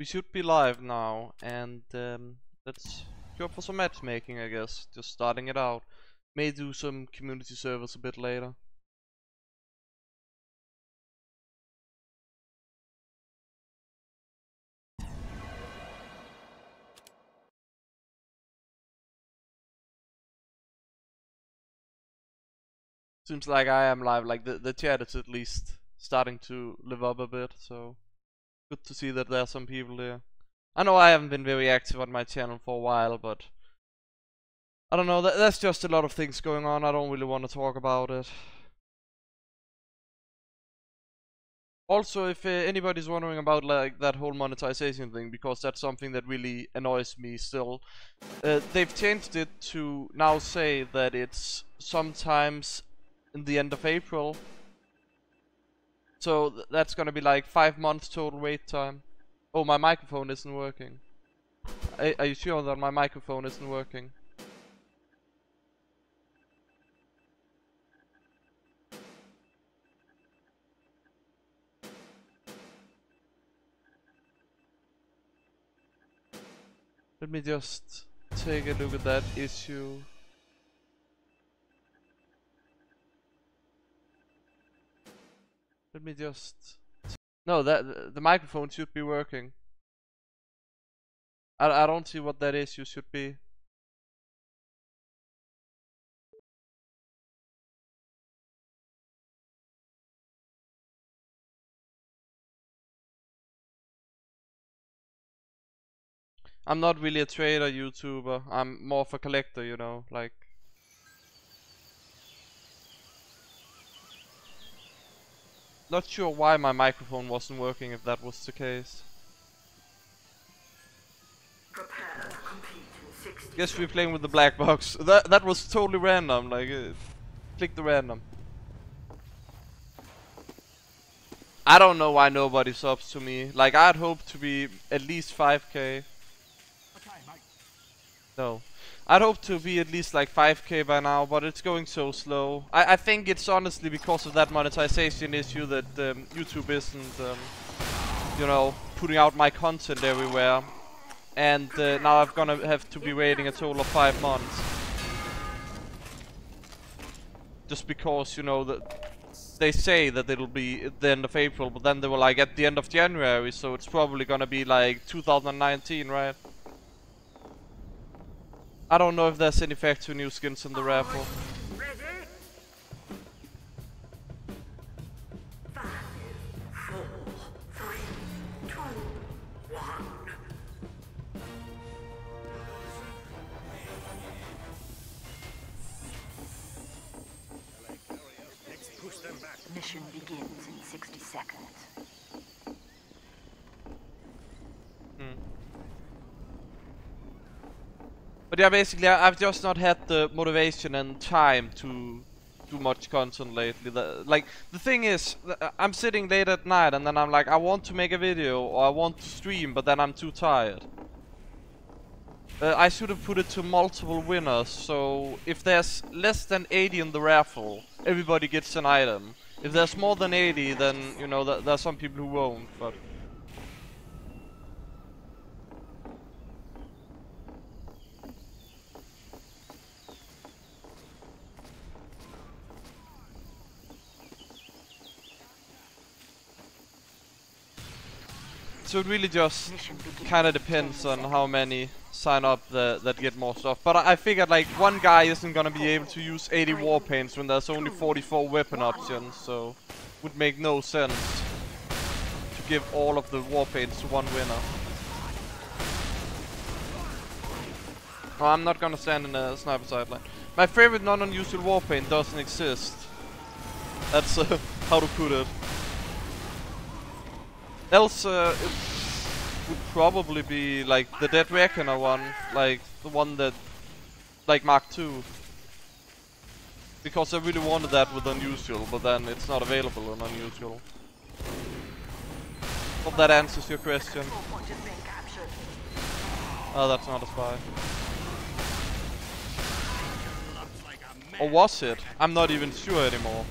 We should be live now, and let's go for some matchmaking, I guess. Just starting it out. May do some community servers a bit later. Seems like I am live, like the chat is at least starting to live up a bit, so good to see that there are some people there. I know I haven't been very active on my channel for a while, but I don't know, there's just a lot of things going on. I don't really want to talk about it. Also, if anybody's wondering about like that whole monetization thing, because that's something that really annoys me still, they've changed it to now say that it's sometimes in the end of April. So that's gonna be like 5 months total wait time. Oh, my microphone isn't working. Are you sure that my microphone isn't working? Let me just take a look at that issue. Let me just... No, the microphone should be working. I don't see what that issue should be. I'm not really a trader YouTuber. I'm more of a collector, you know, like... Not sure why my microphone wasn't working if that was the case. Guess we're playing with the black box. That was totally random, like click the random. I don't know why nobody subs to me. Like I'd hope to be at least 5k. No. I'd hope to be at least like 5k by now, but it's going so slow. I think it's honestly because of that monetization issue that YouTube isn't, you know, putting out my content everywhere. And now I'm gonna have to be waiting a total of 5 months. Just because, you know, that they say that it'll be at the end of April, but then they were like at the end of January, so it's probably gonna be like 2019, right? I don't know if there's any factory new skins in the raffle. Mission begins in 60 seconds. But yeah, basically I've just not had the motivation and time to do much content lately. Like, the thing is, I'm sitting late at night and then I'm like, I want to make a video or I want to stream, but then I'm too tired. I should have put it to multiple winners, so if there's less than 80 in the raffle, everybody gets an item. If there's more than 80, then, you know, there's some people who won't, but... So it really just kinda depends on how many sign up that get more stuff. But I figured like one guy isn't gonna be able to use 80 war paints when there's only 44 weapon options, so it would make no sense to give all of the war paints to one winner. Oh, I'm not gonna stand in a sniper sideline. My favorite non-unusual war paint doesn't exist. That's how to put it. Else, it would probably be like the Dead Reckoner one, like the one that, like Mark II. Because I really wanted that with unusual, but then it's not available in unusual. Hope that answers your question. Oh, that's not a spy. Or was it? I'm not even sure anymore.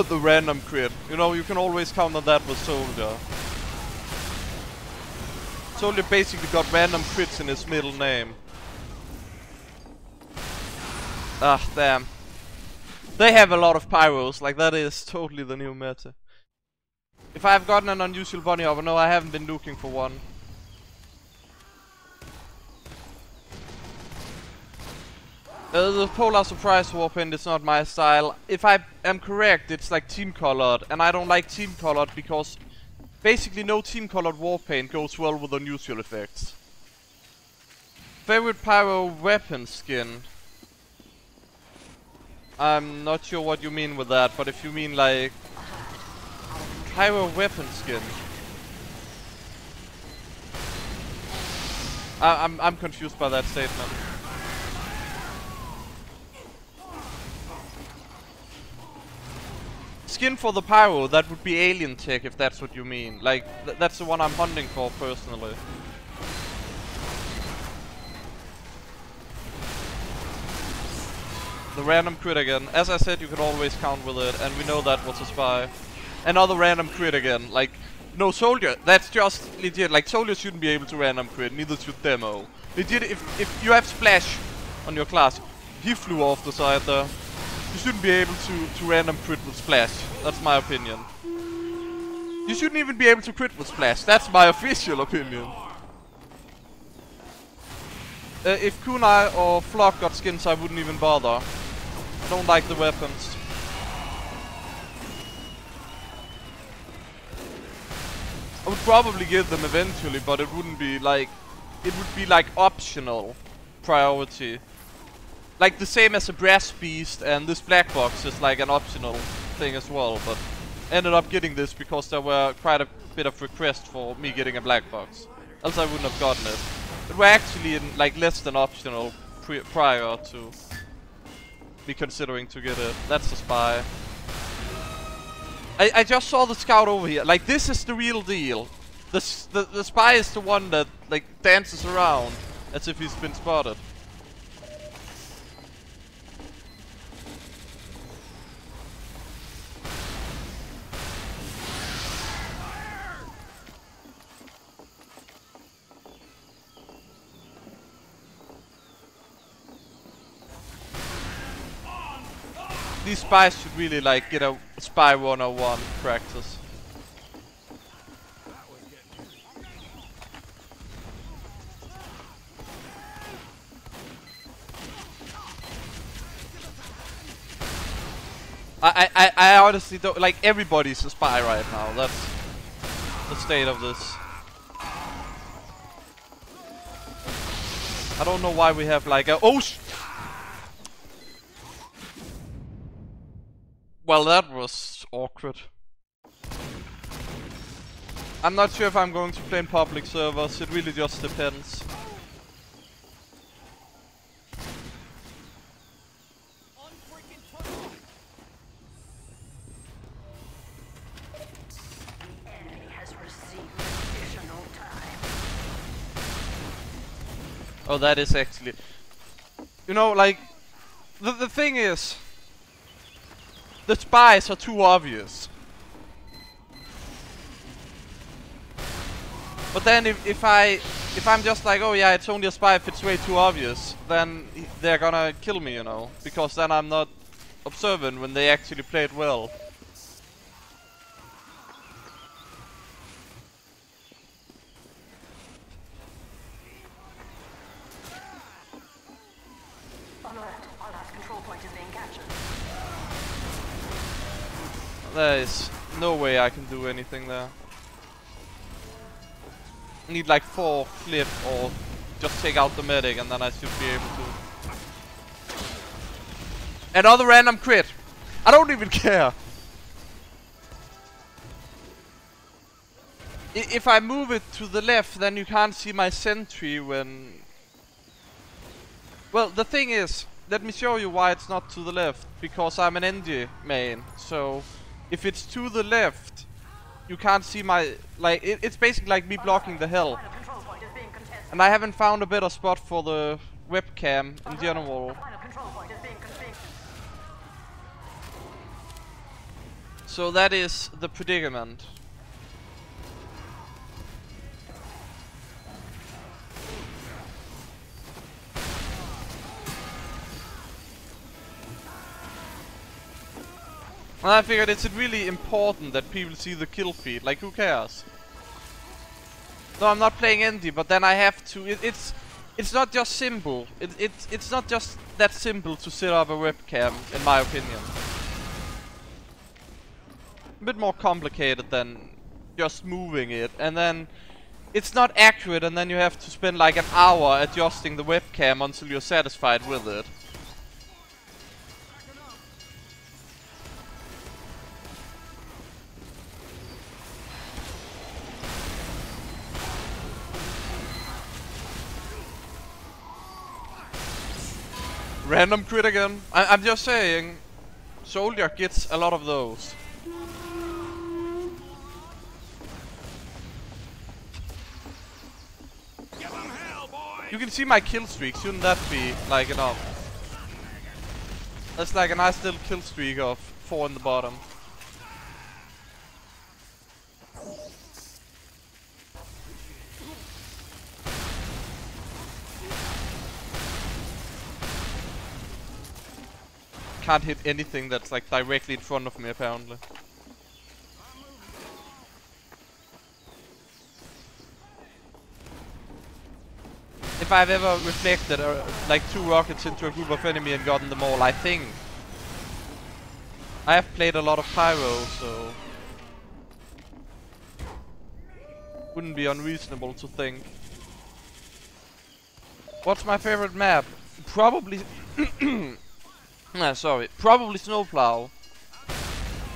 the random crit. You know, you can always count on that with Soldier. Soldier basically got random crits in his middle name. Ah, damn. They have a lot of pyros, like that is totally the new meta. If I've gotten an unusual bunny hopper, no, I haven't been looking for one. The Polar Surprise Warpaint is not my style. If I am correct, it's like team colored, and I don't like team colored because basically no team colored Warpaint goes well with unusual effects. Favorite pyro weapon skin? I'm not sure what you mean with that, but if you mean like pyro weapon skin, I'm confused by that statement. Skin for the pyro, that would be alien tech if that's what you mean. Like, that's the one I'm hunting for personally. The random crit again. As I said, you can always count with it, and we know that was a spy. Another random crit again. Like, no, Soldier, that's just legit. Like, Soldier shouldn't be able to random crit, neither should Demo. Legit, if you have Splash on your class, he flew off the side there. You shouldn't be able to random crit with Splash. That's my opinion. You shouldn't even be able to crit with Splash. That's my official opinion. If Kunai or Flock got skins, I wouldn't even bother. I don't like the weapons. I would probably give them eventually, but it wouldn't be like... It would be like optional priority. Like the same as a Brass Beast, and this black box is like an optional thing as well, but ended up getting this because there were quite a bit of requests for me getting a black box. Else I wouldn't have gotten it. But we're actually in like less than optional prior to me considering to get it. That's the spy. I just saw the scout over here. Like, this is the real deal. The spy is the one that like dances around as if he's been spotted. These spies should really like get a spy 101 practice. I honestly don't like, everybody's a spy right now. That's the state of this. I don't know why we have like a well, that was awkward. I'm not sure if I'm going to play in public servers, it really just depends. Oh, that is actually... You know, like... The thing is... The spies are too obvious. But then if I'm just like, oh yeah, it's only a spy if it's way too obvious, then they're gonna kill me, you know, because then I'm not observant when they actually played well. There is no way I can do anything there. I need like 4 flip or just take out the medic and then I should be able to. Another random crit! I don't even care! If I move it to the left, then you can't see my sentry when... Well, the thing is, let me show you why it's not to the left. Because I'm an NG main, so... If it's to the left, you can't see my... Like, it's basically like me blocking the hill. And I haven't found a better spot for the webcam in general. So that is the predicament. And I figured it's really important that people see the kill feed. Like, who cares? No, I'm not playing indie, but then I have to. It's not just simple. It's not just that simple to set up a webcam, in my opinion. A bit more complicated than just moving it, and then it's not accurate, and then you have to spend like an hour adjusting the webcam until you're satisfied with it. Random crit again. I'm just saying, Soldier gets a lot of those. You can see my kill streak, shouldn't that be like enough? That's like a nice little kill streak of 4 in the bottom. Can't hit anything that's like directly in front of me apparently. If I've ever reflected like 2 rockets into a group of enemy and gotten them all, I think I have played a lot of Pyro, so wouldn't be unreasonable to think. What's my favorite map? Probably probably Snowplow.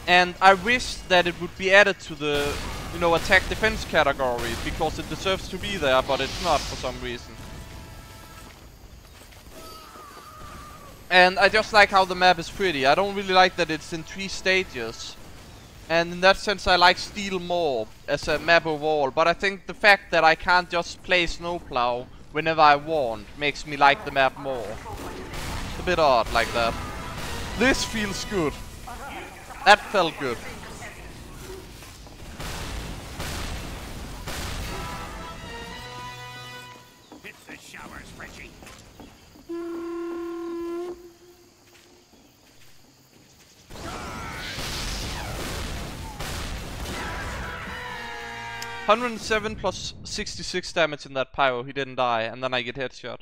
And I wish that it would be added to the, you know, attack defense category, because it deserves to be there, but it's not for some reason. And I just like how the map is pretty. I don't really like that it's in 3 stages. And in that sense I like Steel more as a map overall, but I think the fact that I can't just play Snowplow whenever I want makes me like the map more. It's a bit odd like that. This feels good. That felt good. Hit the showers, Frenchie. $107 plus 66 damage in that pyro. He didn't die, and then I get headshot.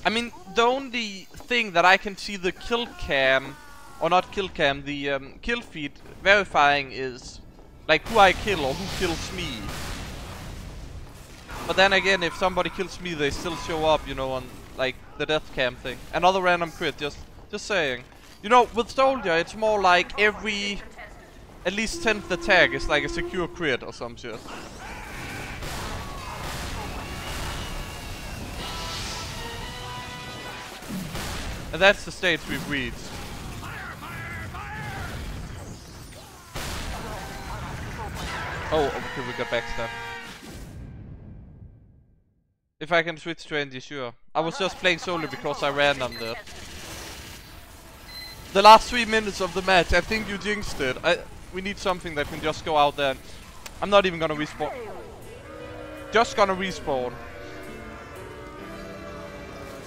I mean, the only thing that I can see the kill cam, or not kill cam, the kill feed verifying is like who I kill or who kills me. But then again, if somebody kills me, they still show up, you know, on like the death cam thing. Another random crit, just saying. You know, with Soldier, it's more like every at least 10th attack is like a secure crit or some shit. And that's the stage we've reached. Oh, okay, we got backstab. If I can switch to Andy, sure. I was just playing solo because I randomed it. The last 3 minutes of the match, I think you jinxed it. We need something that can just go out there. I'm not even gonna respawn. Just gonna respawn.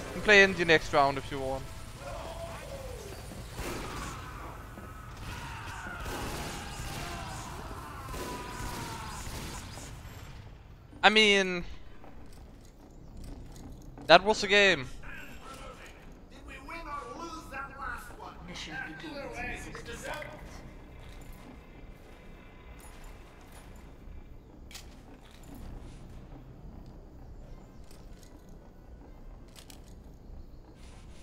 You can play Andy next round if you want. I mean, that was a game. Did we win or lose that last one? Mission begins in 60 seconds.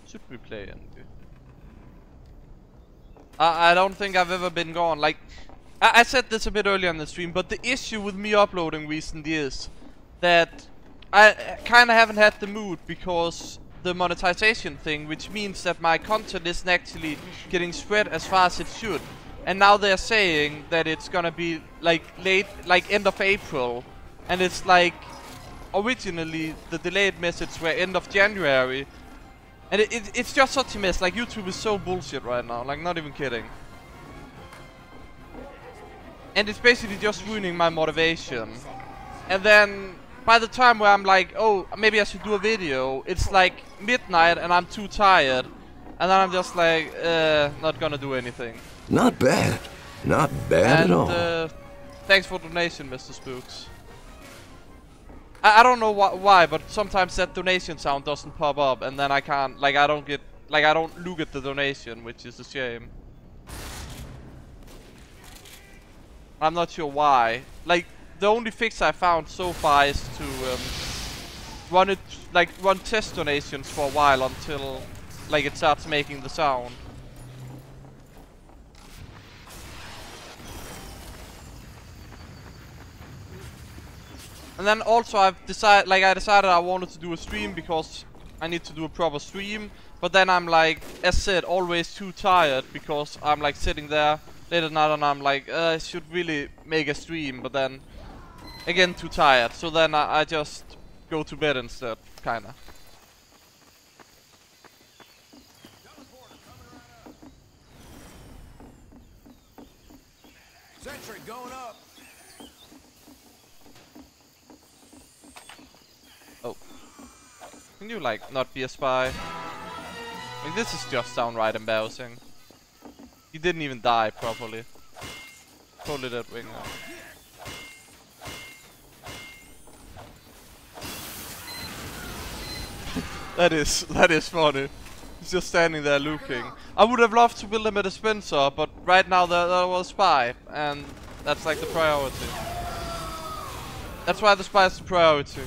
Should we play Andy? I don't think I've ever been gone. Like, I said this a bit earlier in the stream, but the issue with me uploading recently is that I kind of haven't had the mood because the monetization thing, which means that my content isn't actually getting spread as fast as it should. And now they're saying that it's gonna be like late, like end of April, and it's like originally the delayed message were end of January, and it's just such a mess. Like YouTube is so bullshit right now, like not even kidding. And it's basically just ruining my motivation. And then by the time where I'm like, oh, maybe I should do a video, it's like midnight and I'm too tired. And then I'm just like, not gonna do anything. Not bad. Not bad at all. Thanks for donation, Mr. Spooks. I don't know why, but sometimes that donation sound doesn't pop up, and then I can't, like, I don't look at the donation, which is a shame. I'm not sure why. Like, the only fix I found so far is to run test donations for a while until like it starts making the sound. And then also I decided I wanted to do a stream because I need to do a proper stream, but then I'm like, as said, always too tired because I'm like sitting there late at night and I'm like, I should really make a stream, but then again too tired, so then I just go to bed instead, kinda. Sentry going up. Oh. Can you like not be a spy? Like, this is just downright embarrassing. He didn't even die properly. Totally dead winger. That is funny. He's just standing there looking. I would have loved to build him a dispenser, but right now there was a spy, and that's like the priority. That's why the spy is the priority.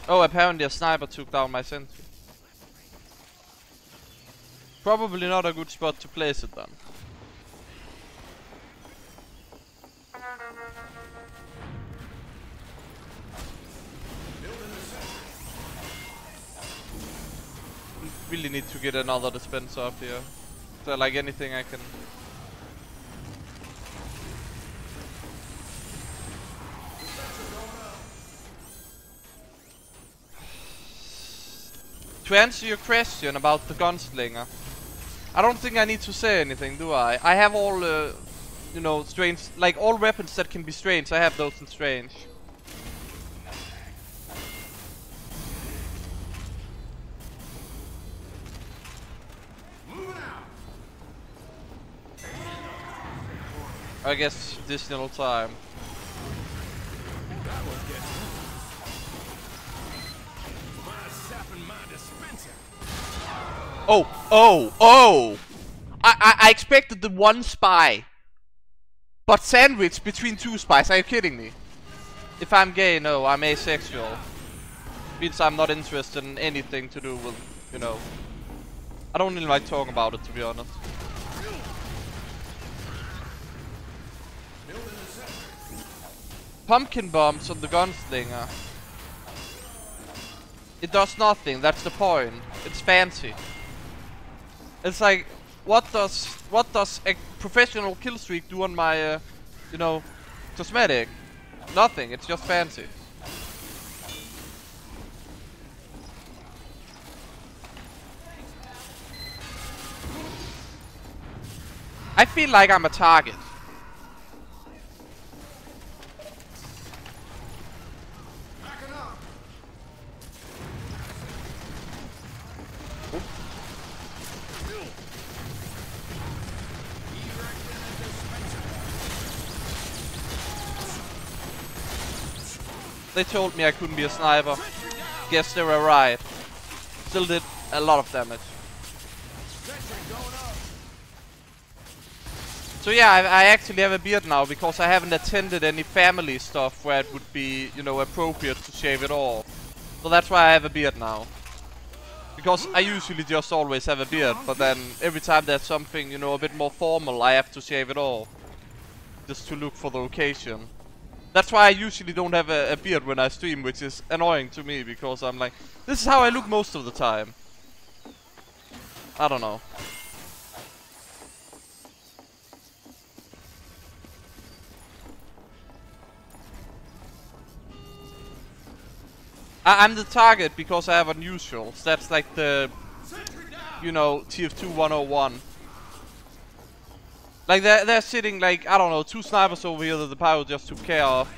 Oh, apparently a sniper took down my sentry. Probably not a good spot to place it then. Really need to get another dispenser up here. Is there like anything I can... To answer your question about the gunslinger, I don't think I need to say anything, do I? I have all, you know, strange, like all weapons that can be strange, I have those in strange. I guess additional time. Oh! I expected the one spy, but sandwiched between two spies. Are you kidding me? If I'm gay, no, I'm asexual. Means I'm not interested in anything to do with, you know. I don't really like talking about it, to be honest. Pumpkin bombs on the gunslinger. It does nothing, that's the point. It's fancy. It's like, what does a professional kill streak do on my, you know, cosmetic? Nothing, it's just fancy. I feel like I'm a target. They told me I couldn't be a sniper. Guess they were right. Still did a lot of damage. So yeah, I actually have a beard now because I haven't attended any family stuff where it would be, you know, appropriate to shave it off. So that's why I have a beard now. Because I usually just always have a beard, but then every time there's something, you know, a bit more formal, I have to shave it off. Just to look for the occasion. That's why I usually don't have a beard when I stream, which is annoying to me, because I'm like, this is how I look most of the time. I don't know. I'm the target because I have unusuals. That's like the, you know, TF2 101. Like they're sitting like, I don't know, 2 snipers over here that the pirate just took care of.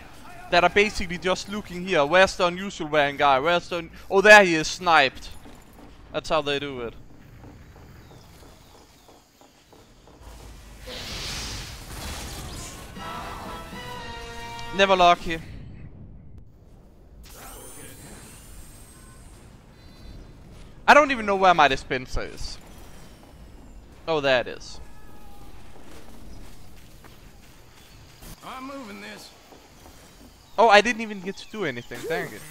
That are basically just looking here. Where's the unusual wearing guy? Where's the... Oh, there he is, sniped. That's how they do it. Never lucky. I don't even know where my dispenser is. Oh, there it is. I'm moving this. Oh, I didn't even get to do anything. Dang it.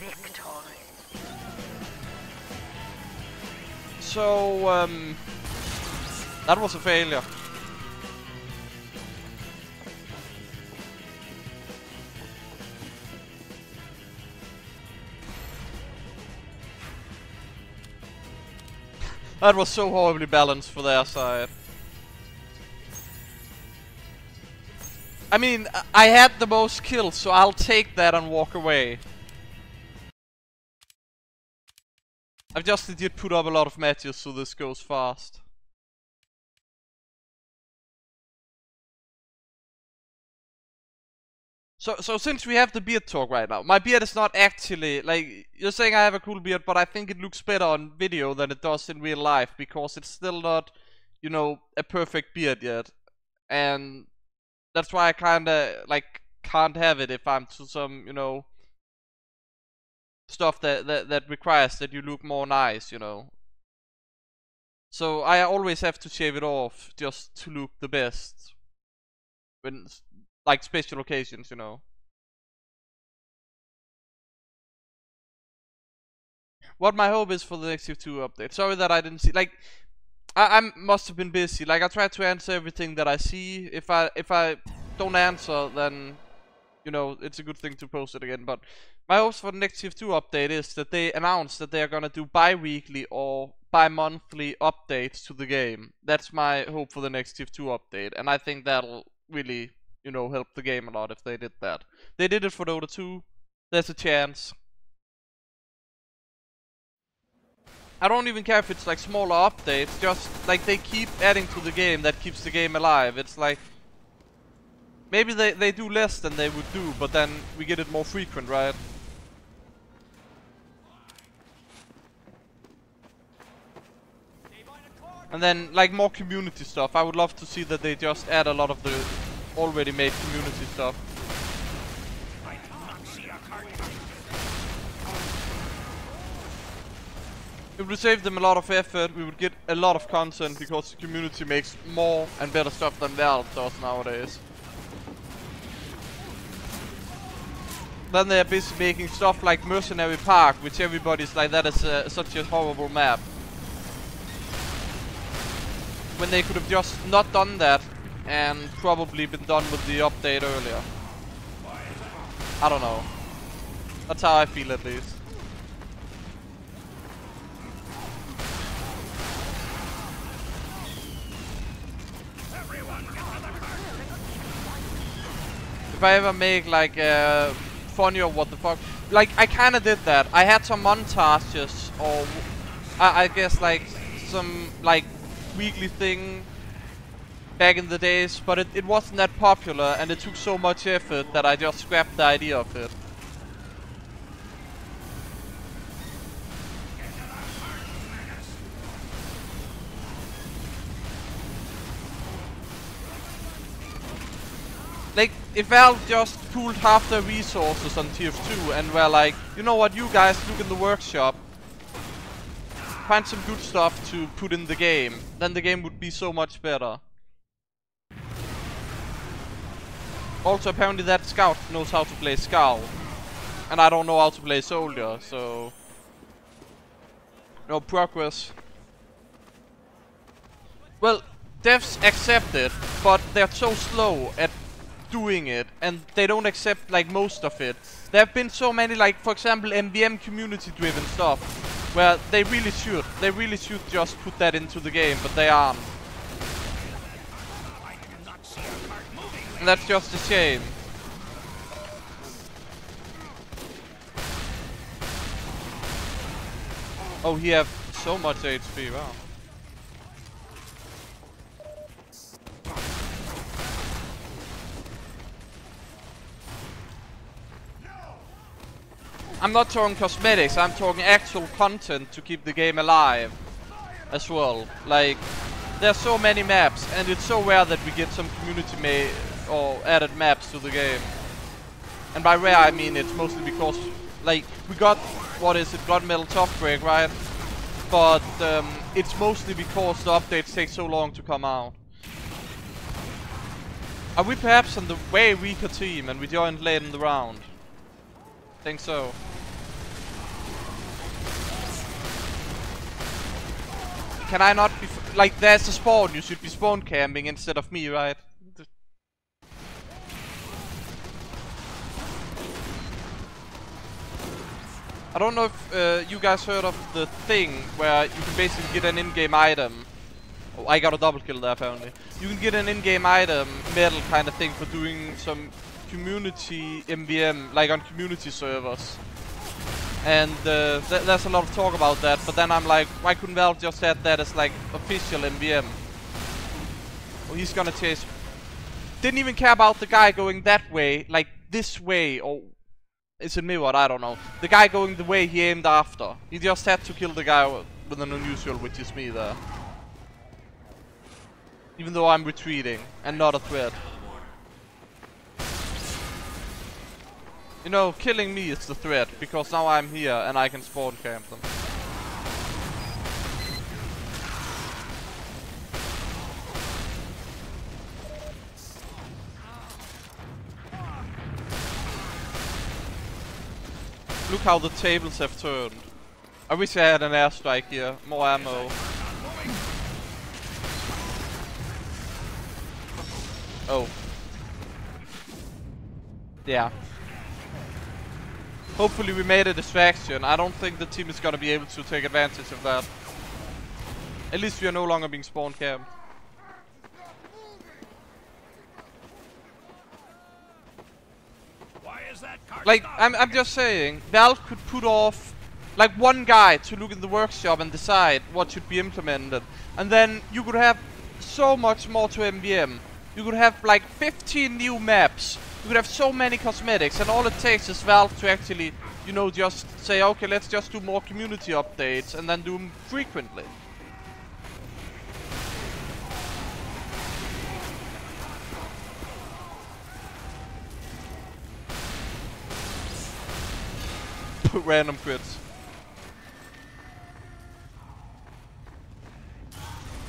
So, that was a failure. That was so horribly balanced for their side. I mean, I had the most kills, so I'll take that and walk away. I've just legit put up a lot of matches, so this goes fast. So since we have the beard talk right now, my beard is not actually, like, you're saying I have a cool beard, but I think it looks better on video than it does in real life, because it's still not, you know, a perfect beard yet. And that's why I kinda, like, can't have it if I'm to some, you know, stuff that requires that you look more nice, you know. So I always have to shave it off just to look the best. When, like, special occasions, you know. What my hope is for the next TF2 update. Sorry that I didn't see, like, I must have been busy. Like, I try to answer everything that I see. If I don't answer, then, you know, it's a good thing to post it again. But my hopes for the next TF2 update is that they announce that they are gonna do bi-weekly or bi-monthly updates to the game. That's my hope for the next TF2 update, and I think that'll really, you know, help the game a lot if they did that. They did it for Dota 2. There's a chance. I don't even care if it's like smaller updates, just like they keep adding to the game that keeps the game alive. It's like, maybe they do less than they would do, but then we get it more frequent, right? And then like more community stuff. I would love to see that they just add a lot of the already made community stuff. It would save them a lot of effort, we would get a lot of content because the community makes more and better stuff than Valve does nowadays. Then they're busy making stuff like Mercenary Park, which everybody's like, that is such a horrible map. When they could have just not done that and probably been done with the update earlier. I don't know. That's how I feel at least. If I ever make like a funny or what the fuck, like I kinda did that. I had some montages or I guess like some like weekly thing back in the days, but it wasn't that popular and it took so much effort that I just scrapped the idea of it. Like, if Valve just pooled half their resources on TF2 and were like, you know what, you guys look in the workshop, find some good stuff to put in the game, then the game would be so much better. Also, apparently that Scout knows how to play Scout, and I don't know how to play Soldier, so No progress. Well, devs accept it, but they're so slow at doing it, and they don't accept like most of it. There have been so many, like for example MVM community driven stuff, where they really should just put that into the game, but they aren't. And that's just a shame. Oh, he have so much HP, wow. I'm not talking cosmetics, I'm talking actual content to keep the game alive as well. Like, there's so many maps, and it's so rare that we get some community made or added maps to the game. And by rare I mean it's mostly because, like, we got, what is it, God Metal Tough Break, right? But it's mostly because the updates take so long to come out. Are we perhaps on the way weaker team and we joined late in the round? Think so. Can I not be like, there's a spawn, you should be spawn camping instead of me, right? I don't know if you guys heard of the thing where you can basically get an in-game item. Oh, I got a double kill there apparently. You can get an in-game item, medal kind of thing, for doing some community MVM, like on community servers. And there's a lot of talk about that, but then I'm like, why couldn't Valve just add that as like official MVM? Oh, he's gonna chase. Didn't even care about the guy going that way, like this way, or is it me what? I don't know. The guy going the way he aimed after. He just had to kill the guy with an unusual, which is me there. Even though I'm retreating and not a threat. You know, killing me is the threat, because now I'm here and I can spawn camp them. Look how the tables have turned. I wish I had an airstrike here, more ammo. Oh. Yeah. Hopefully we made a distraction. I don't think the team is gonna be able to take advantage of that. At least we are no longer being spawn camped. Why is that car Like, stopped? I'm just saying, Valve could put off like one guy to look in the workshop and decide what should be implemented. And then you could have so much more to MVM. You could have like 15 new maps. You could have so many cosmetics, and all it takes is Valve to actually, you know, just say, okay, let's just do more community updates and then do them frequently. Random crits.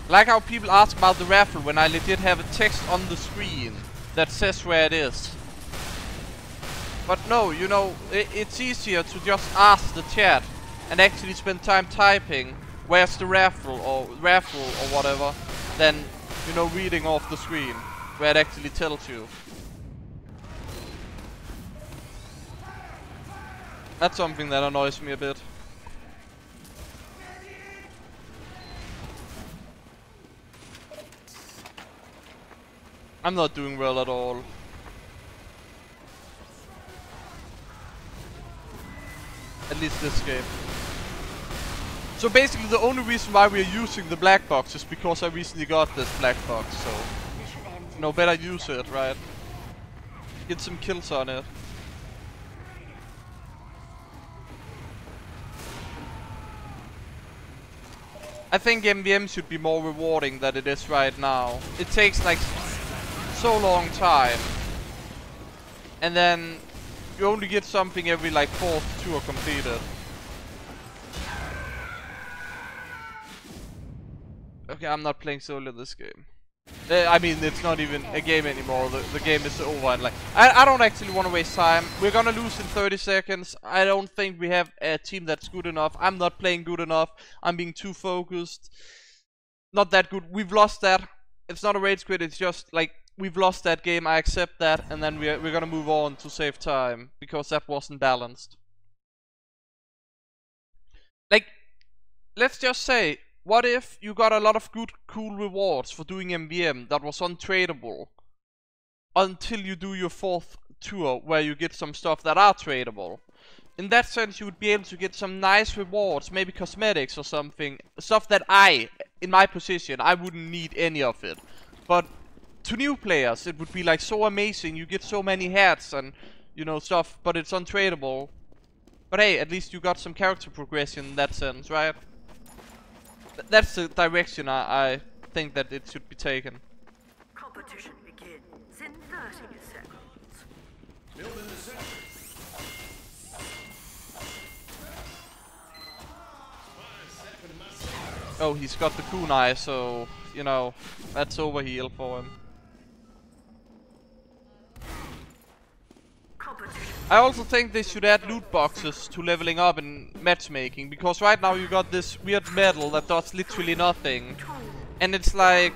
Like how people ask about the raffle when I legit have a text on the screen that says where it is. But no, you know, it's easier to just ask the chat and actually spend time typing where's the raffle or whatever, than, you know, reading off the screen where it actually tells you. That's something that annoys me a bit. I'm not doing well at all. At least this game. So basically the only reason why we are using the black box is because I recently got this black box, so... You know, better use it, right? Get some kills on it. I think MVM should be more rewarding than it is right now. It takes like so long time. And then you only get something every like 4th tour completed. Okay, I'm not playing solo this game. I mean, it's not even a game anymore. The game is over. And like, I don't actually want to waste time. We're gonna lose in 30 seconds. I don't think we have a team that's good enough. I'm not playing good enough. I'm being too focused. Not that good. We've lost that. It's not a rage quit. It's just like we've lost that game. I accept that, and then we're gonna move on to save time because that wasn't balanced. Like, let's just say, what if you got a lot of good, cool rewards for doing MVM that was untradeable until you do your 4th tour where you get some stuff that are tradable? In that sense, you would be able to get some nice rewards, maybe cosmetics or something. Stuff that in my position, I wouldn't need any of it. But to new players, it would be like so amazing. You get so many hats and, you know, stuff, but it's untradeable. But hey, at least you got some character progression in that sense, right? That's the direction I think that it should be taken. Competition begins in 30 seconds. Building the center. Oh, he's got the kunai, so, you know, that's overheal for him. I also think they should add loot boxes to leveling up in matchmaking, because right now you got this weird medal that does literally nothing. And it's like,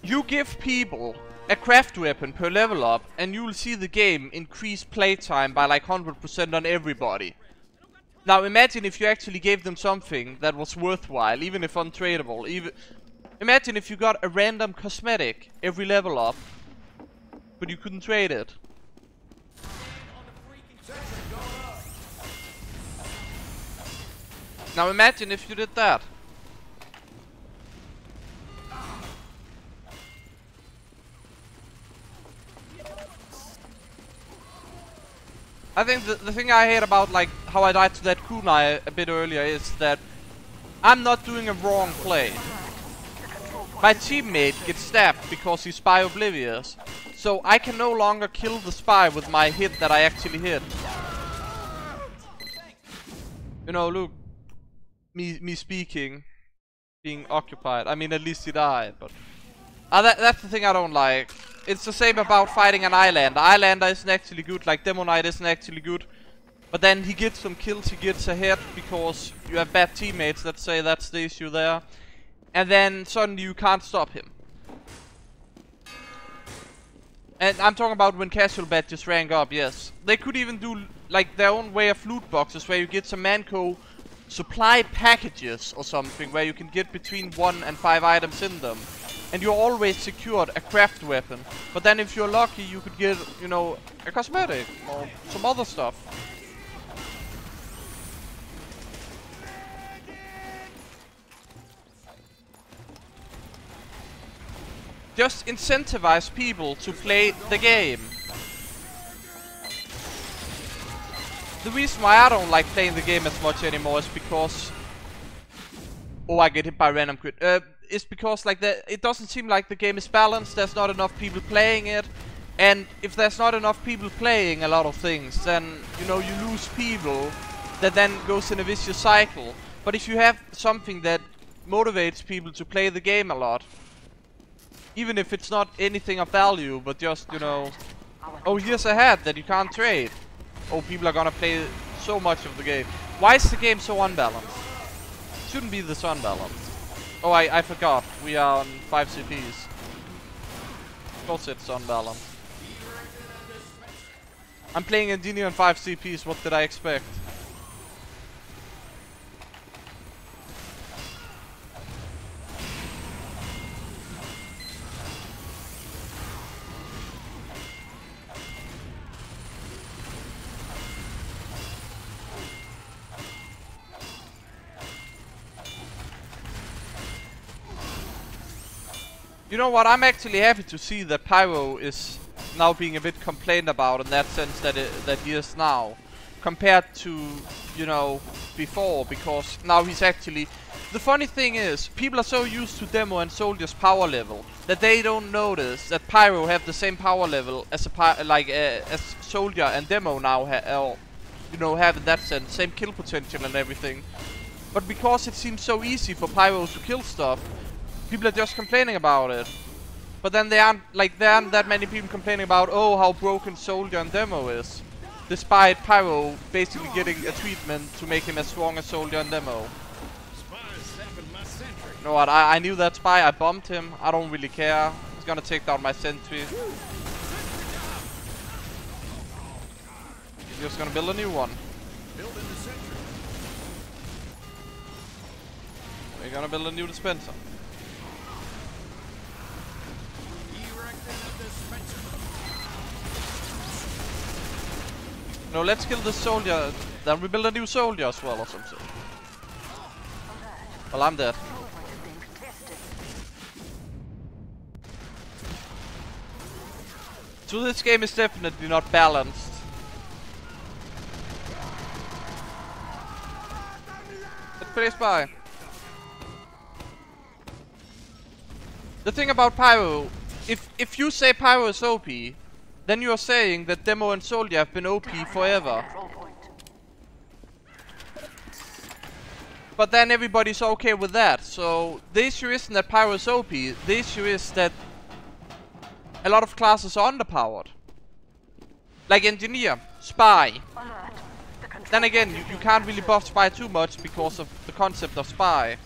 you give people a craft weapon per level up and you'll see the game increase playtime by like 100% on everybody. Now imagine if you actually gave them something that was worthwhile, even if untradeable. Imagine if you got a random cosmetic every level up, but you couldn't trade it. Now imagine if you did that. I think the thing I hate about like how I died to that kunai a bit earlier is that I'm not doing a wrong play. My teammate gets stabbed because he's spy oblivious, so I can no longer kill the spy with my hit that I actually hit. You know, look, me speaking, being occupied. I mean, at least he died, but that's the thing I don't like. It's the same about fighting an Islander. Islander isn't actually good, like Demo Knight isn't actually good. But then he gets some kills, he gets ahead because you have bad teammates, let's say that's the issue there. And then suddenly you can't stop him. And I'm talking about when casual badges rank up, yes. They could even do like their own way of loot boxes where you get some Manco supply packages or something where you can get between 1 and 5 items in them. And you're always secured a craft weapon. But then if you're lucky you could get, you know, a cosmetic or some other stuff. Just incentivize people to play the game. The reason why I don't like playing the game as much anymore is because... Oh, I get hit by random crit. It's because like it doesn't seem like the game is balanced. There's not enough people playing it. And if there's not enough people playing a lot of things, then, you know, you lose people. That then goes in a vicious cycle. But if you have something that motivates people to play the game a lot, even if it's not anything of value, but just, you know, oh, here's a hat that you can't trade. Oh, people are gonna play so much of the game. Why is the game so unbalanced? It shouldn't be this unbalanced. Oh, I forgot. We are on 5 CPs. Of course it's unbalanced. I'm playing Endini on 5 CPs, what did I expect? You know what, I'm actually happy to see that Pyro is now being a bit complained about in that sense that he is now. Compared to, you know, before, because now he's actually... The funny thing is, people are so used to Demo and Soldier's power level that they don't notice that Pyro have the same power level as as Soldier and Demo now have in that sense, same kill potential and everything. But because it seems so easy for Pyro to kill stuff, people are just complaining about it. But then there aren't that many people complaining about, oh, how broken Soldier and Demo is, despite Pyro basically getting a treatment to make him as strong as Soldier and Demo. You know what, I knew that spy, I bombed him, I don't really care. He's gonna take down my sentry. He's just gonna build a new one. We're gonna build a new dispenser. No, let's kill the soldier, then we build a new soldier as well or something. Well, I'm dead. So this game is definitely not balanced. Let's play spy. The thing about Pyro, if you say Pyro is OP, then you are saying that Demo and Soldier have been OP forever. But then everybody's okay with that, so the issue isn't that Pyro is OP, the issue is that a lot of classes are underpowered. Like Engineer, Spy. Then again, you can't really buff Spy too much because of the concept of Spy.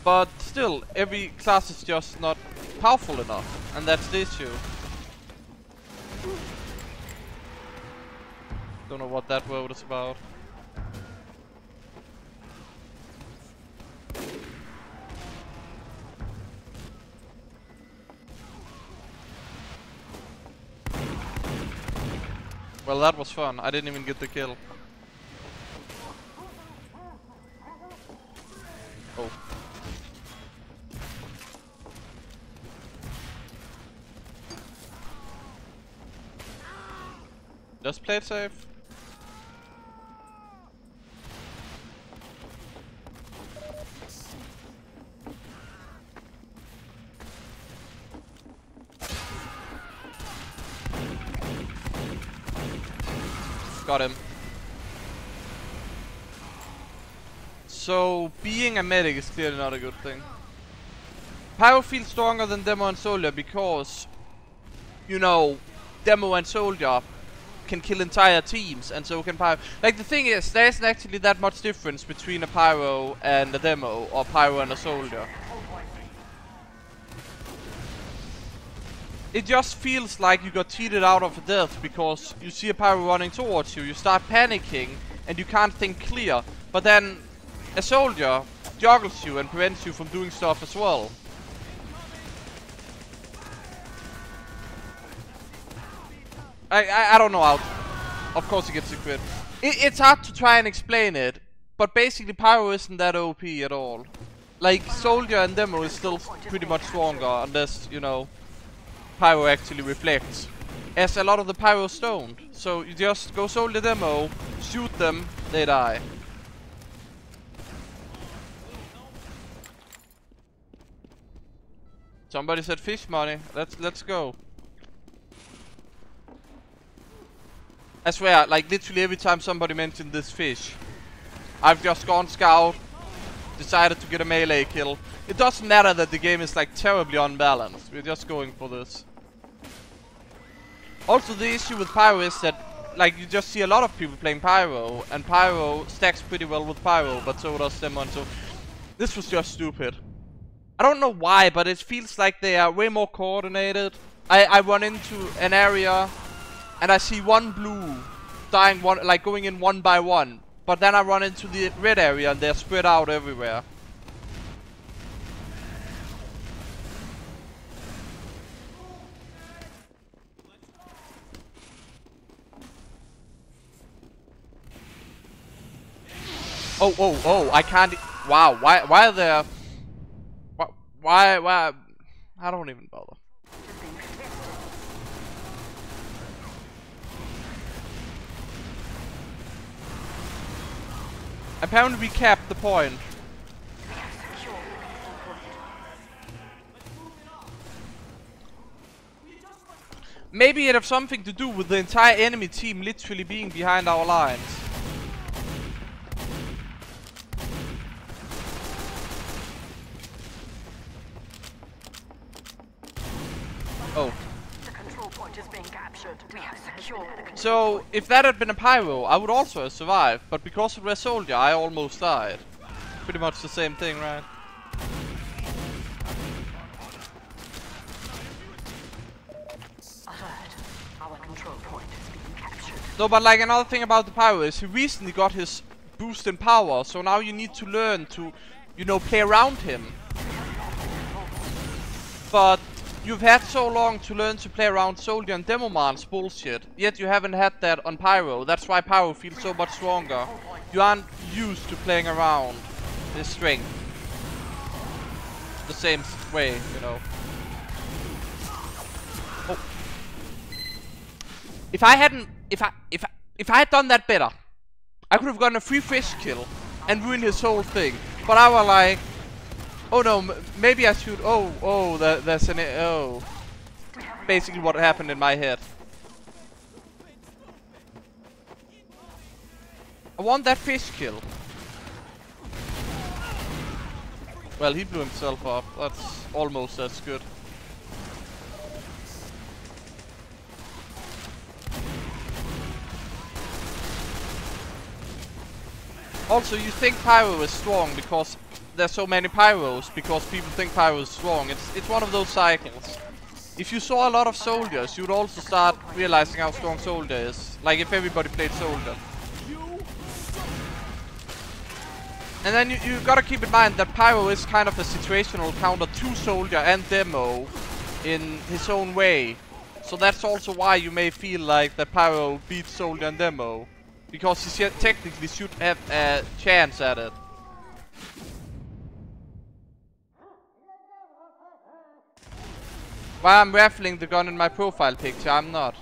But still, every class is just not powerful enough, and that's the issue. Don't know what that word is about. Well, that was fun. I didn't even get the kill. Oh. Just play it safe. Got him. So, being a medic is clearly not a good thing. Pyro feels stronger than Demo and Soldier because, you know, Demo and Soldier can kill entire teams, and so can Pyro. Like, the thing is, there isn't actually that much difference between a Pyro and a Demo, or Pyro and a Soldier. It just feels like you got cheated out of a death because you see a Pyro running towards you, you start panicking, and you can't think clear. But then a Soldier juggles you and prevents you from doing stuff as well. I don't know how. Of course he gets a crit. It's hard to try and explain it, but basically Pyro isn't that OP at all. Like, Soldier and Demo is still pretty much stronger, unless, you know, Pyro actually reflects. As a lot of the Pyros don't. So you just go Soldier Demo, shoot them, they die. Somebody said fish money. Let's go. I swear, like literally every time somebody mentioned this fish, I've just gone scout, decided to get a melee kill. It doesn't matter that the game is like terribly unbalanced. We're just going for this. Also, the issue with Pyro is that, like, you just see a lot of people playing Pyro, and Pyro stacks pretty well with Pyro, but so does Demo, and so this was just stupid. I don't know why, but it feels like they are way more coordinated. I run into an area, and I see one blue dying one, like going in one by one, but then I run into the red area, and they're spread out everywhere. Oh, I can't. Wow, why are there. Why? I don't even bother. Apparently, we capped the point. Maybe it has something to do with the entire enemy team literally being behind our lines. being captured. We have secured the So, if that had been a pyro, I would also have survived. But because it was a soldier, I almost died. Pretty much the same thing, right? alert. Our control point is being captured. No, but like another thing about the pyro is he recently got his boost in power. So now you need to learn to, you know, play around him. But you've had so long to learn to play around Soldier and Demoman's bullshit, yet you haven't had that on Pyro. That's why Pyro feels so much stronger. You aren't used to playing around his strength the same way, you know. Oh. If I had done that better, I could have gotten a free fish kill and ruined his whole thing. But I was like, oh no, maybe I should. There's an. Oh. Basically what happened in my head. I want that fish kill. Well, he blew himself up. That's almost as good. Also, you think Pyro is strong because there's so many Pyros, because people think Pyro is strong. It's one of those cycles. If you saw a lot of soldiers, you'd also start realizing how strong Soldier is. Like if everybody played Soldier. And then you gotta keep in mind that Pyro is kind of a situational counter to Soldier and Demo in his own way. So that's also why you may feel like that Pyro beats Soldier and Demo. Because he technically should have a chance at it. Why I'm raffling the gun in my profile picture, I'm not.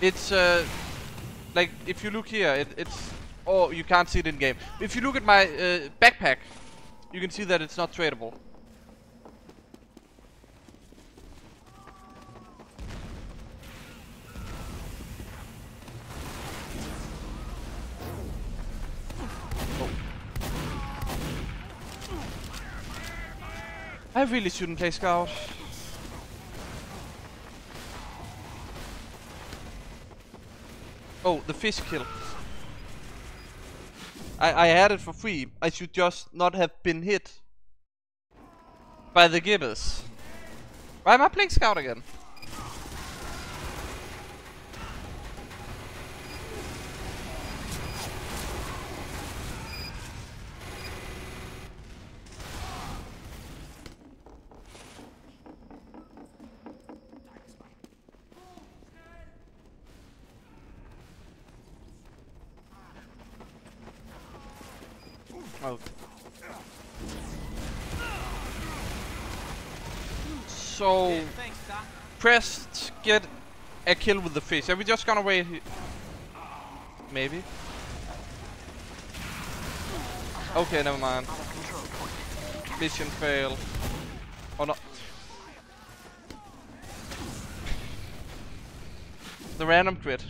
It's like if you look here, it's oh, you can't see it in game. If you look at my backpack, you can see that it's not tradable. I really shouldn't play Scout. Oh, the fish kill. I had it for free. I should just not have been hit by the gibbers. Why am I playing Scout again? Oh. So, pressed get a kill with the fish. Are we just gonna wait? Maybe. Okay, never mind. Mission fail. Oh no. The random crit.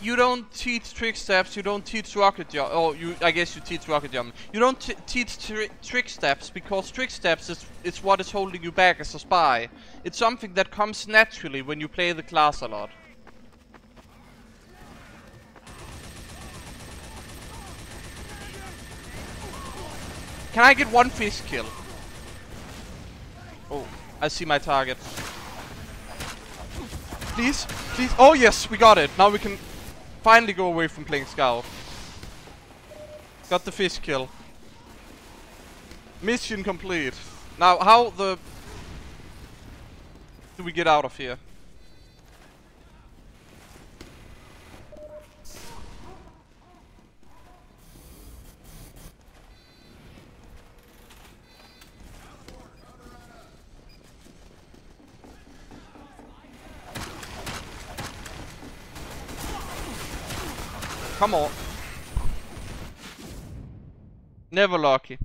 You don't teach trick steps, you don't teach rocket jump. Oh, I guess you teach rocket jump. You don't teach trick steps because trick steps is what is holding you back as a spy. It's something that comes naturally when you play the class a lot. Can I get one fish kill? Oh, I see my target. Please, please. Oh yes, we got it. Now we can finally go away from playing Scout. Got the fish kill. Mission complete. Now, how do we get out of here? Come on. Never lucky.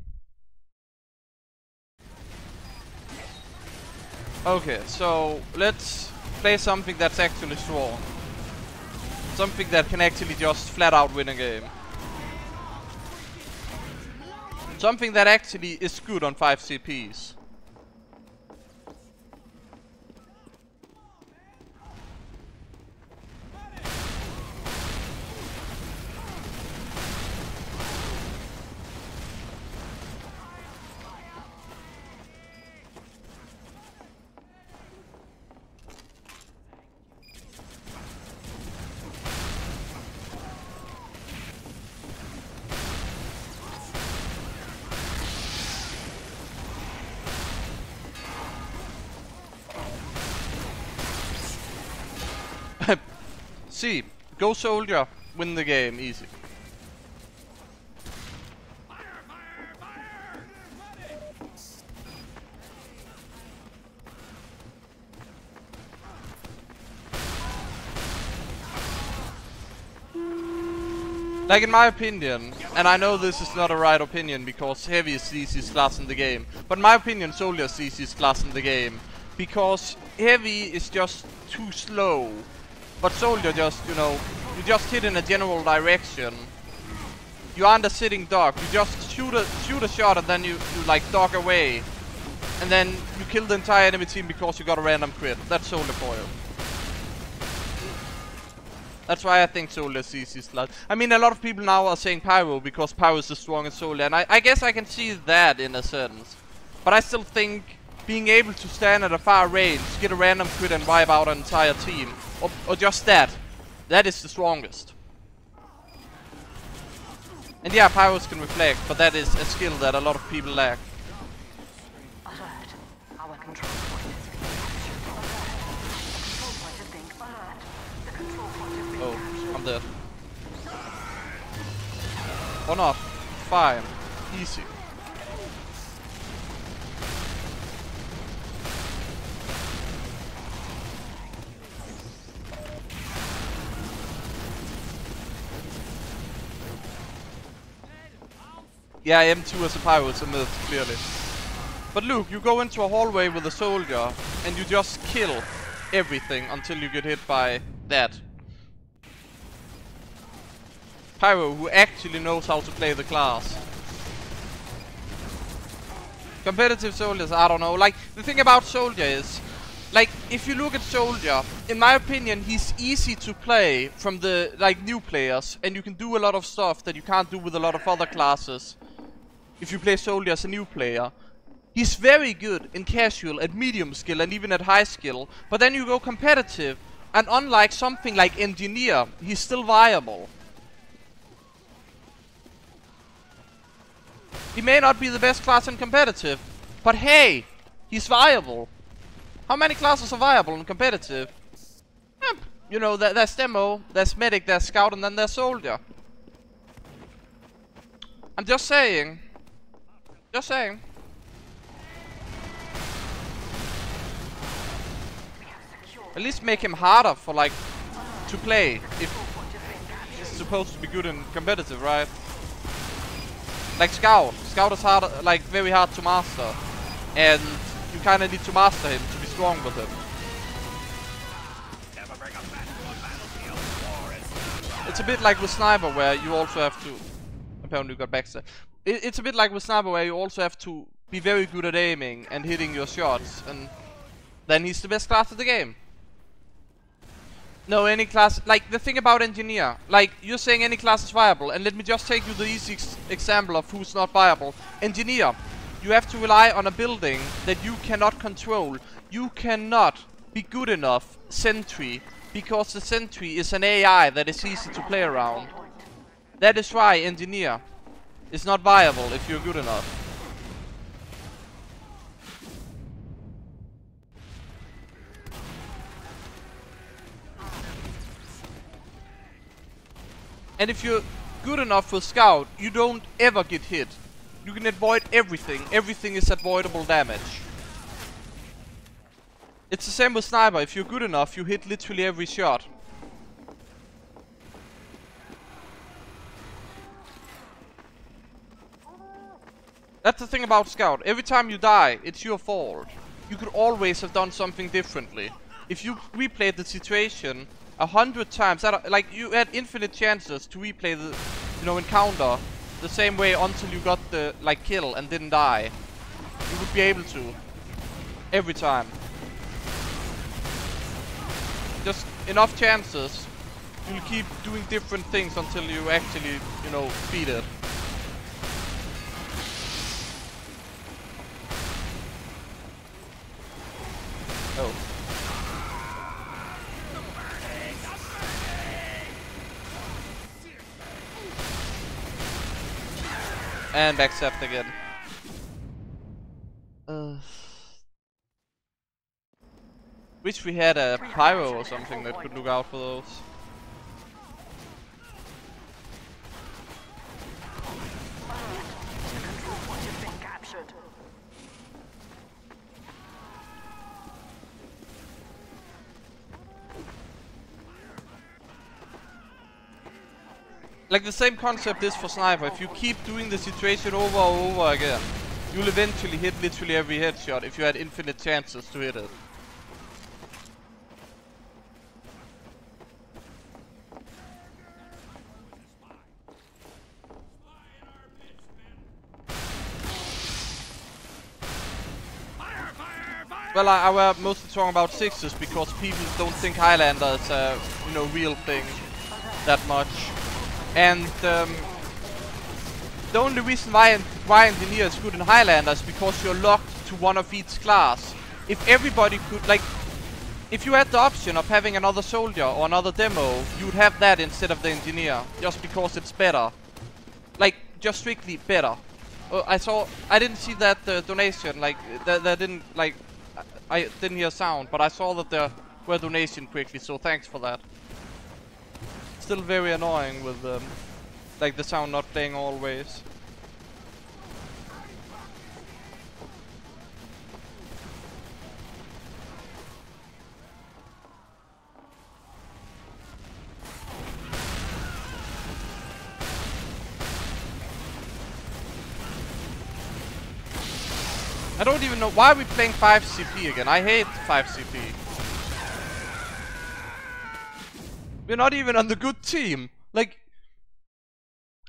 Okay, so let's play something that's actually strong. Something that can actually just flat out win a game. Something that actually is good on 5 CPs. See, go soldier, win the game, easy. Like in my opinion, and I know this is not a right opinion because heavy is the easiest class in the game, but in my opinion soldier is the easiest class in the game because heavy is just too slow. But soldier just, you know, you just hit in a general direction. You aren't a sitting dog. You just shoot a shot and then you like dog away. And then you kill the entire enemy team because you got a random crit. That's soldier for you. That's why I think soldier is easiest class. I mean, a lot of people now are saying pyro because pyro is the strongest soldier. And I guess I can see that in a sense. But I still think being able to stand at a far range, get a random crit and wipe out an entire team, or just that is the strongest. And yeah, pyros can reflect, but that is a skill that a lot of people lack. Alert. Our control point is being captured. Alert. The control point is being alert. The control point is being Oh, I'm dead. Or not. Fine. Easy. Yeah, M2 as a pyro is a myth, clearly. But look, you go into a hallway with a soldier, and you just kill everything until you get hit by that. Pyro who actually knows how to play the class. Competitive soldiers, I don't know. Like, the thing about soldier is, like, if you look at soldier, in my opinion, he's easy to play from the, like, new players, and you can do a lot of stuff that you can't do with a lot of other classes. If you play soldier as a new player, he's very good in casual, at medium skill, and even at high skill. But then you go competitive, and unlike something like engineer, he's still viable. He may not be the best class in competitive, but hey, he's viable. How many classes are viable in competitive? You know, there's demo, there's medic, there's scout, and then there's soldier. I'm just saying. Just saying. At least make him harder for, like, to play. If he's supposed to be good in competitive, right? Like Scout. Scout is hard, like, very hard to master. And you kinda need to master him to be strong with him. It's a bit like with Sniper where you also have to... Apparently you got backstab. It's a bit like with Sniper where you also have to be very good at aiming and hitting your shots, and then he's the best class of the game. No, any class, like the thing about engineer, like you're saying any class is viable, and let me just take you the easy example of who's not viable. Engineer, you have to rely on a building that you cannot control. You cannot be good enough sentry, because the sentry is an AI that is easy to play around. That is why engineer is not viable if you're good enough. And if you're good enough for scout, you don't ever get hit. You can avoid everything. Everything is avoidable damage. It's the same with sniper. If you're good enough, you hit literally every shot. That's the thing about scout. Every time you die, it's your fault. You could always have done something differently. If you replayed the situation 100 times. Like, you had infinite chances to replay the, encounter the same way until you got the, like, kill and didn't die. You would be able to. Every time. Just enough chances. You'll keep doing different things until you actually, beat it. Oh. And accept again. Wish we had a pyro or something that could look out for those. Like the same concept is for sniper. If you keep doing the situation over and over again, you'll eventually hit literally every headshot if you had infinite chances to hit it. Well, I were mostly talking about sixes because people don't think Highlander is a, real thing that much. And the only reason why engineer is good in Highlander is because you're locked to one of each class. If everybody could, like, if you had the option of having another soldier or another demo, you would have that instead of the engineer, just because it's better. Like, just strictly better. I didn't see that donation, like, that didn't, like, I didn't hear sound, but I saw that there were donation quickly, so thanks for that. Still very annoying with like the sound not playing always. I don't even know why are we playing 5 CP again. I hate 5 CP. We're not even on the good team. Like,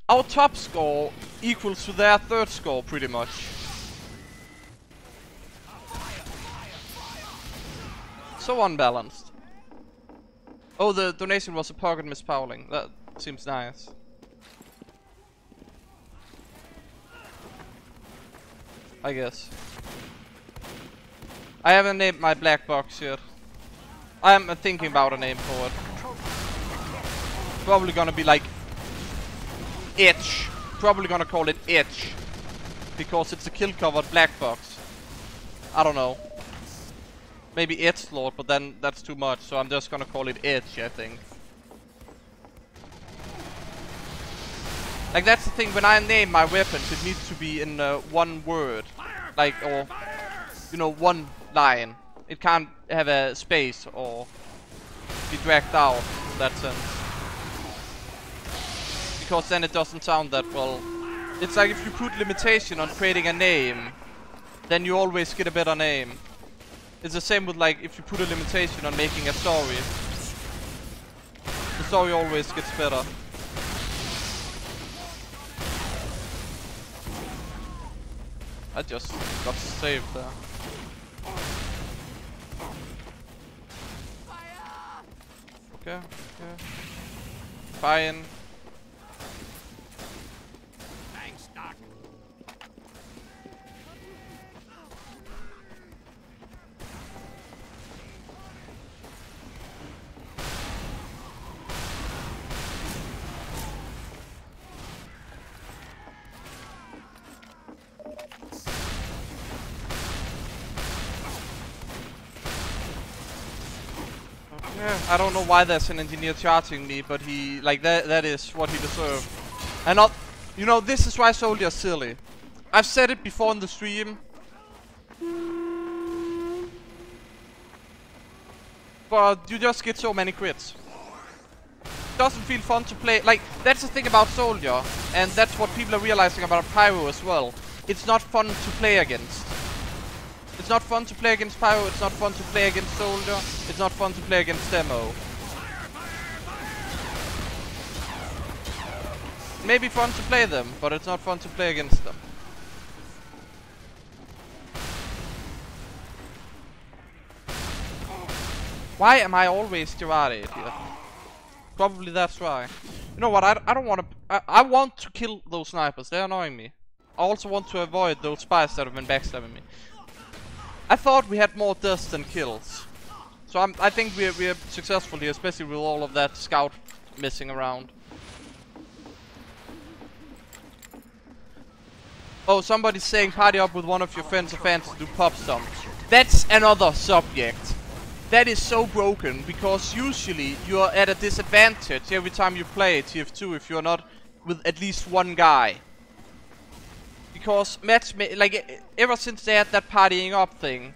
our top score equals to their third score, pretty much. So unbalanced. Oh, the donation was a pocket mispowling. That seems nice. I guess. I haven't named my black box yet. I'm thinking about a name for it. Probably gonna be like Itch. Probably gonna call it Itch. Because it's a kill covered black box. I don't know. Maybe Itch Lord, but then that's too much, so I'm just gonna call it Itch, I think. Like, that's the thing, when I name my weapons, it needs to be in one word. Like, or, one line. It can't have a space or be dragged out in that sense. Because then it doesn't sound that well. It's like if you put limitation on creating a name, then you always get a better name. It's the same with, like, if you put a limitation on making a story. The story always gets better. I just got saved there. Okay, okay. Fine. Thanks, Doc. Yeah, I don't know why there's an engineer charging me, but he, like, that is what he deserved. And not, this is why soldiers are silly. I've said it before in the stream. But you just get so many crits. Doesn't feel fun to play. Like, that's the thing about soldier, and that's what people are realizing about pyro as well. It's not fun to play against. It's not fun to play against pyro, it's not fun to play against soldier, it's not fun to play against demo. may be fun to play them, but it's not fun to play against them. Why am I always Girardi here? Probably that's why. You know what, I don't want to... I want to kill those snipers, they're annoying me. I also want to avoid those spies that have been backstabbing me. I thought we had more deaths than kills. So I think we're successful here, especially with all of that scout missing around. Oh, somebody's saying party up with one of your friends or fans to do pop stomps. That's another subject. That is so broken, because usually you're at a disadvantage every time you play TF2 if you're not with at least one guy. Because like ever since they had that partying up thing,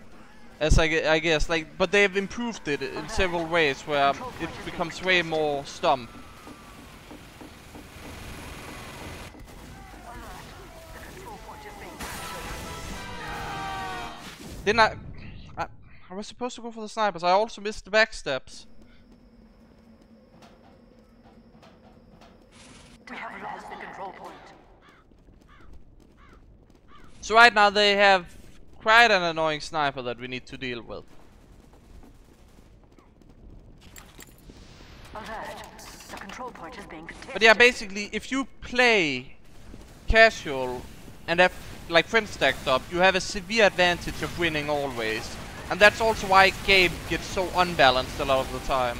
as I guess, like, but they've improved it in several ways where it becomes way more stomp. Didn't I was supposed to go for the snipers. I also missed the backsteps. We have lost the control point. So right now they have quite an annoying sniper that we need to deal with. Alert. The control point is being contested. But yeah, basically, if you play casual and have like friends stacked up, you have a severe advantage of winning always. And that's also why game gets so unbalanced a lot of the time.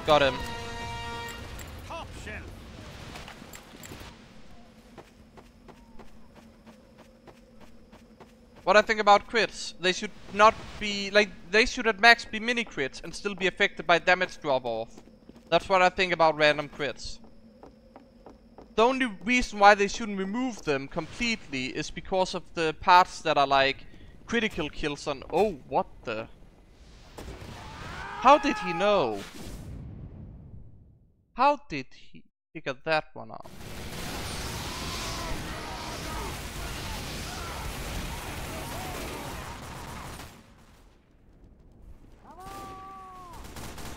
Got him. Top shelf. What I think about crits, they should not be, like, they should at max be mini crits and still be affected by damage drop off. That's what I think about random crits. The only reason why they shouldn't remove them completely is because of the parts that are like critical kills on... Oh, what the... How did he know? How did he figure that one out?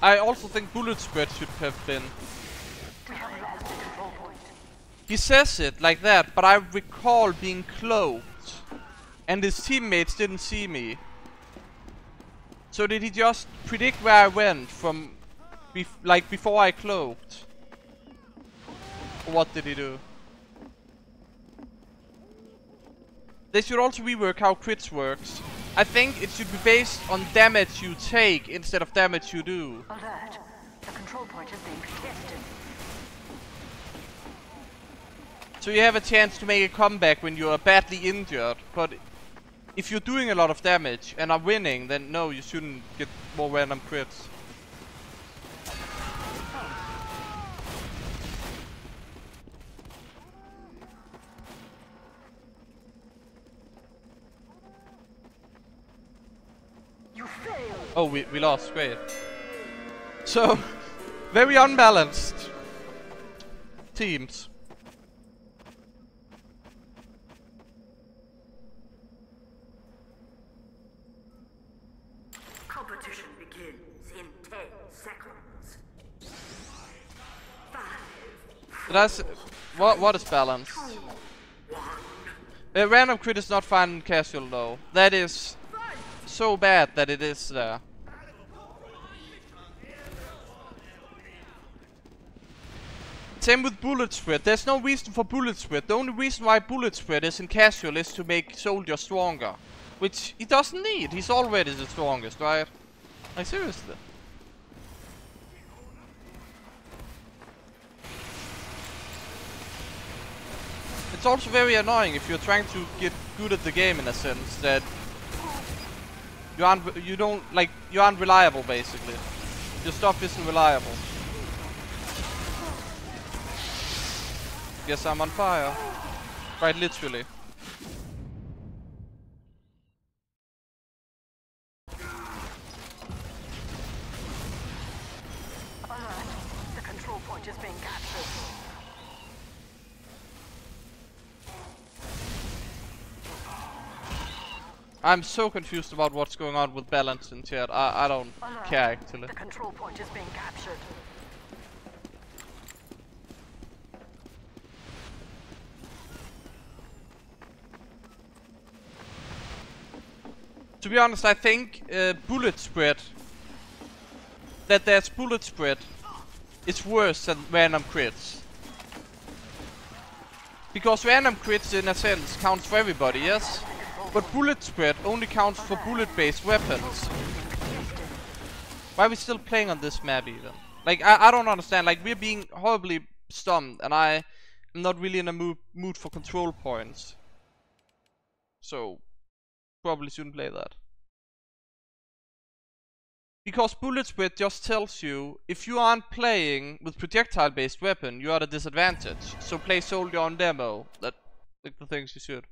I also think bullet spread should have been... We have lost the control point. He says it like that, but I recall being cloaked and his teammates didn't see me. So did he just predict where I went from like before I cloaked? Or what did he do? They should also rework how crits works. I think it should be based on damage you take instead of damage you do. Alert. The control point is being contested. So you have a chance to make a comeback when you are badly injured, but if you're doing a lot of damage and are winning, then no, you shouldn't get more random crits. You failed. Oh, we lost, great. So, very unbalanced teams. Competition begins in 10 seconds. 5, That's what is balance? Random crit is not fun in casual though. That is so bad that it is there. Same with bullet spread. There's no reason for bullet spread. The only reason why bullet spread is in casual is to make soldier stronger. Which he doesn't need. He's already the strongest, right? Like seriously. It's also very annoying if you're trying to get good at the game in a sense that you're unreliable basically. Your stuff isn't reliable. Guess I'm on fire. Quite literally. Alert. The control point is being captured. I'm so confused about what's going on with balance in chat. I don't care actually. The control point is being captured. To be honest, I think bullet spread. That there's bullet spread. It's worse than random crits. Because random crits in a sense counts for everybody, yes? But bullet spread only counts for bullet-based weapons. Why are we still playing on this map even? Like, I don't understand. Like, we're being horribly stumped and I am not really in a mood for control points. So, probably shouldn't play that. Because bullet spread just tells you, if you aren't playing with projectile-based weapon, you are at a disadvantage. So play soldier on demo. That's like the things you should.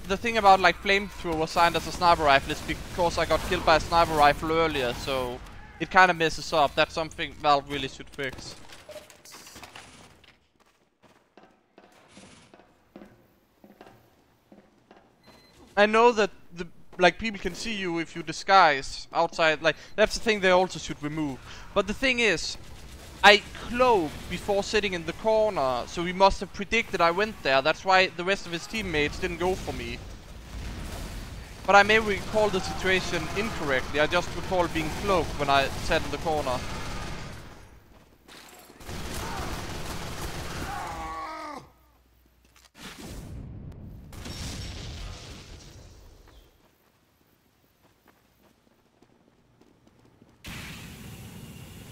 The thing about like flamethrower assigned as a sniper rifle is because I got killed by a sniper rifle earlier, so it kind of messes up. That's something Valve really should fix. I know that like people can see you if you disguise outside. Like that's the thing they also should remove. But the thing is, I cloaked before sitting in the corner, so he must have predicted I went there. That's why the rest of his teammates didn't go for me. But I may recall the situation incorrectly. I just recall being cloaked when I sat in the corner.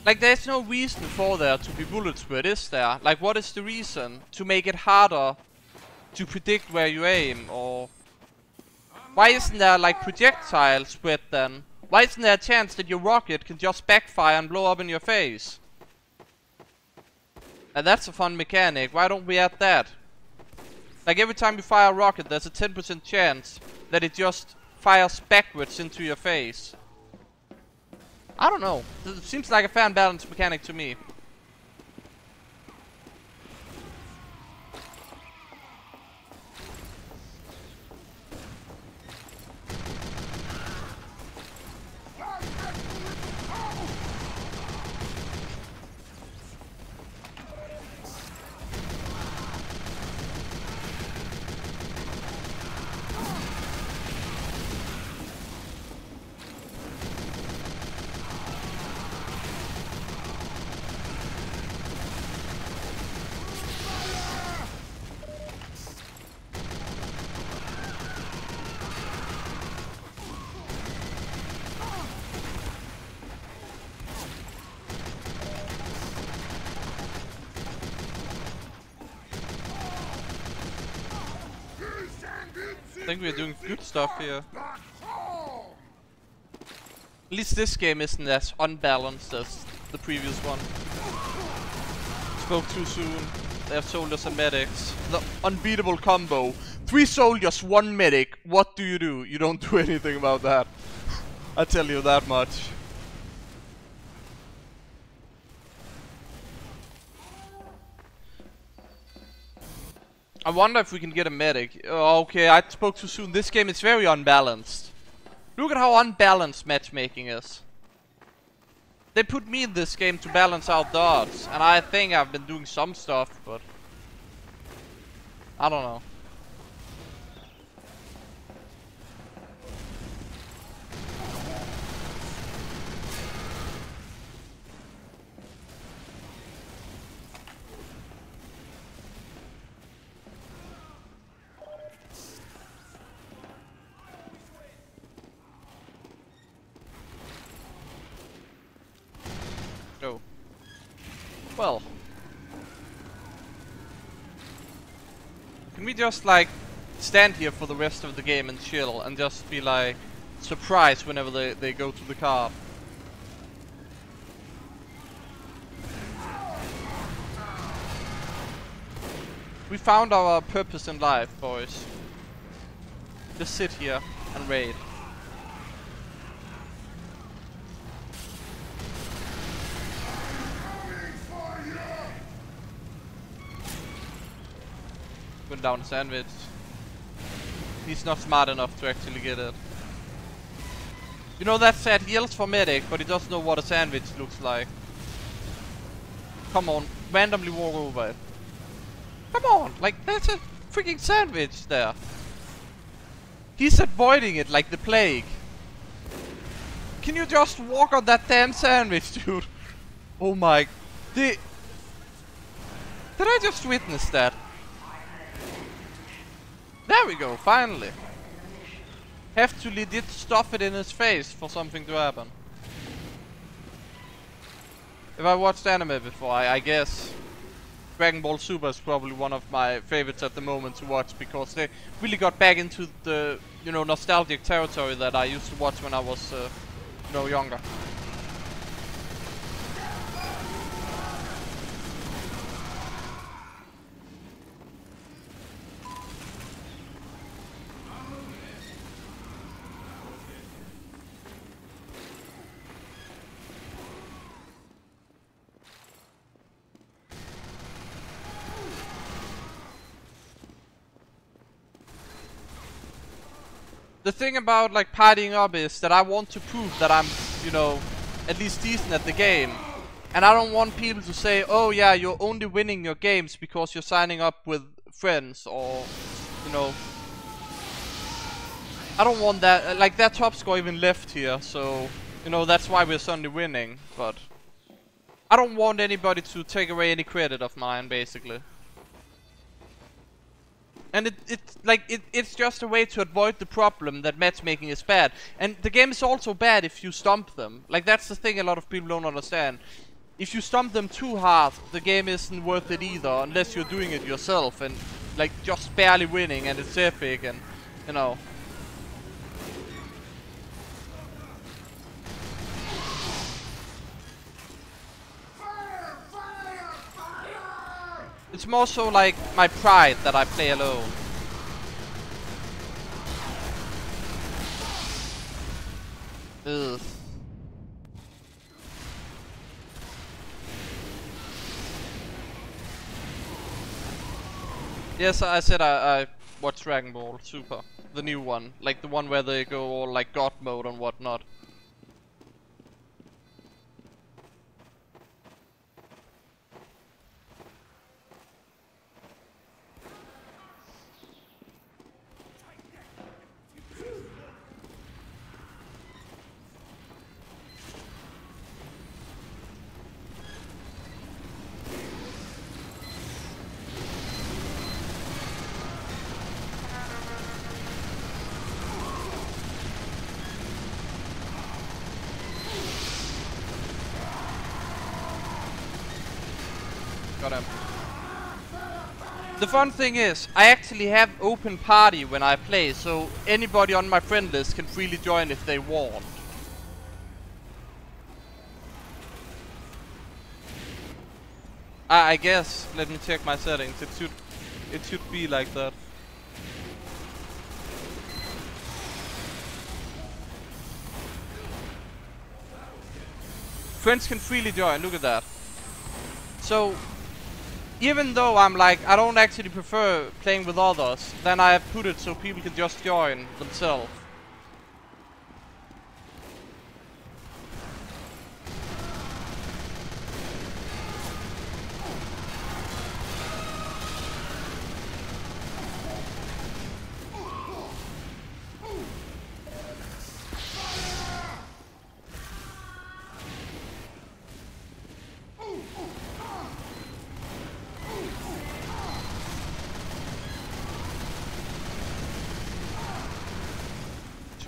Like, there's no reason for there to be bullet spread, is there? Like, what is the reason? To make it harder to predict where you aim, or... Why isn't there, like, projectile spread, then? Why isn't there a chance that your rocket can just backfire and blow up in your face? And that's a fun mechanic. Why don't we add that? Like, every time you fire a rocket, there's a 10% chance that it just fires backwards into your face. I don't know. It seems like a fair and balanced mechanic to me. I think we're doing good stuff here. At least this game isn't as unbalanced as the previous one. Spoke too soon. They have soldiers and medics. The unbeatable combo. 3 soldiers, 1 medic. What do? You don't do anything about that. I tell you that much. I wonder if we can get a medic. Oh, okay, I spoke too soon. This game is very unbalanced. Look at how unbalanced matchmaking is. They put me in this game to balance out the odds, and I think I've been doing some stuff, but I don't know. Oh. Well. Can we just like stand here for the rest of the game and chill and just be like surprised whenever they go to the car? We found our purpose in life, boys. Just sit here and raid. Put down a sandwich. He's not smart enough to actually get it. You know that said, he yells for medic, but he doesn't know what a sandwich looks like. Come on, randomly walk over it. Come on, like there's a freaking sandwich there. He's avoiding it like the plague. Can you just walk on that damn sandwich, dude? Oh my... Did I just witness that? There we go, finally. Have to legit stuff it in his face for something to happen. If I watched anime before, I guess Dragon Ball Super is probably one of my favorites at the moment to watch, because they really got back into the, you know, nostalgic territory that I used to watch when I was, you know, younger. The thing about like partying up is that I want to prove that I'm, you know, at least decent at the game. And I don't want people to say, oh yeah, you're only winning your games because you're signing up with friends, or, you know. I don't want that, like that top score even left here, so, you know, that's why we're suddenly winning. But I don't want anybody to take away any credit of mine, basically. And it's just a way to avoid the problem that matchmaking is bad. And the game is also bad if you stomp them. Like, that's the thing a lot of people don't understand. If you stomp them too hard, the game isn't worth it either, unless you're doing it yourself and like just barely winning and it's epic and, you know. It's more so like my pride that I play alone. Ugh. Yes, I said I watched Dragon Ball Super, the new one, like the one where they go all like God mode and whatnot. Got him. The fun thing is, I actually have open party when I play, so anybody on my friend list can freely join if they want. I guess, let me check my settings, it should be like that. Friends can freely join, look at that. So, even though I'm like, I don't actually prefer playing with others, then I have put it so people can just join themselves.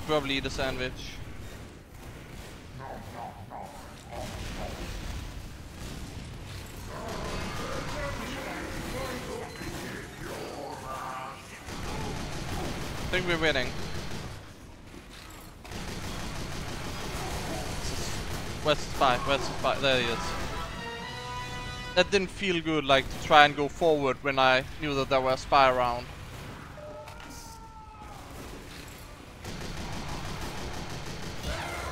Probably eat a sandwich. I think we're winning. Where's the spy? Where's the spy? There he is. that didn't feel good, like to try and go forward when I knew that there were a spy around.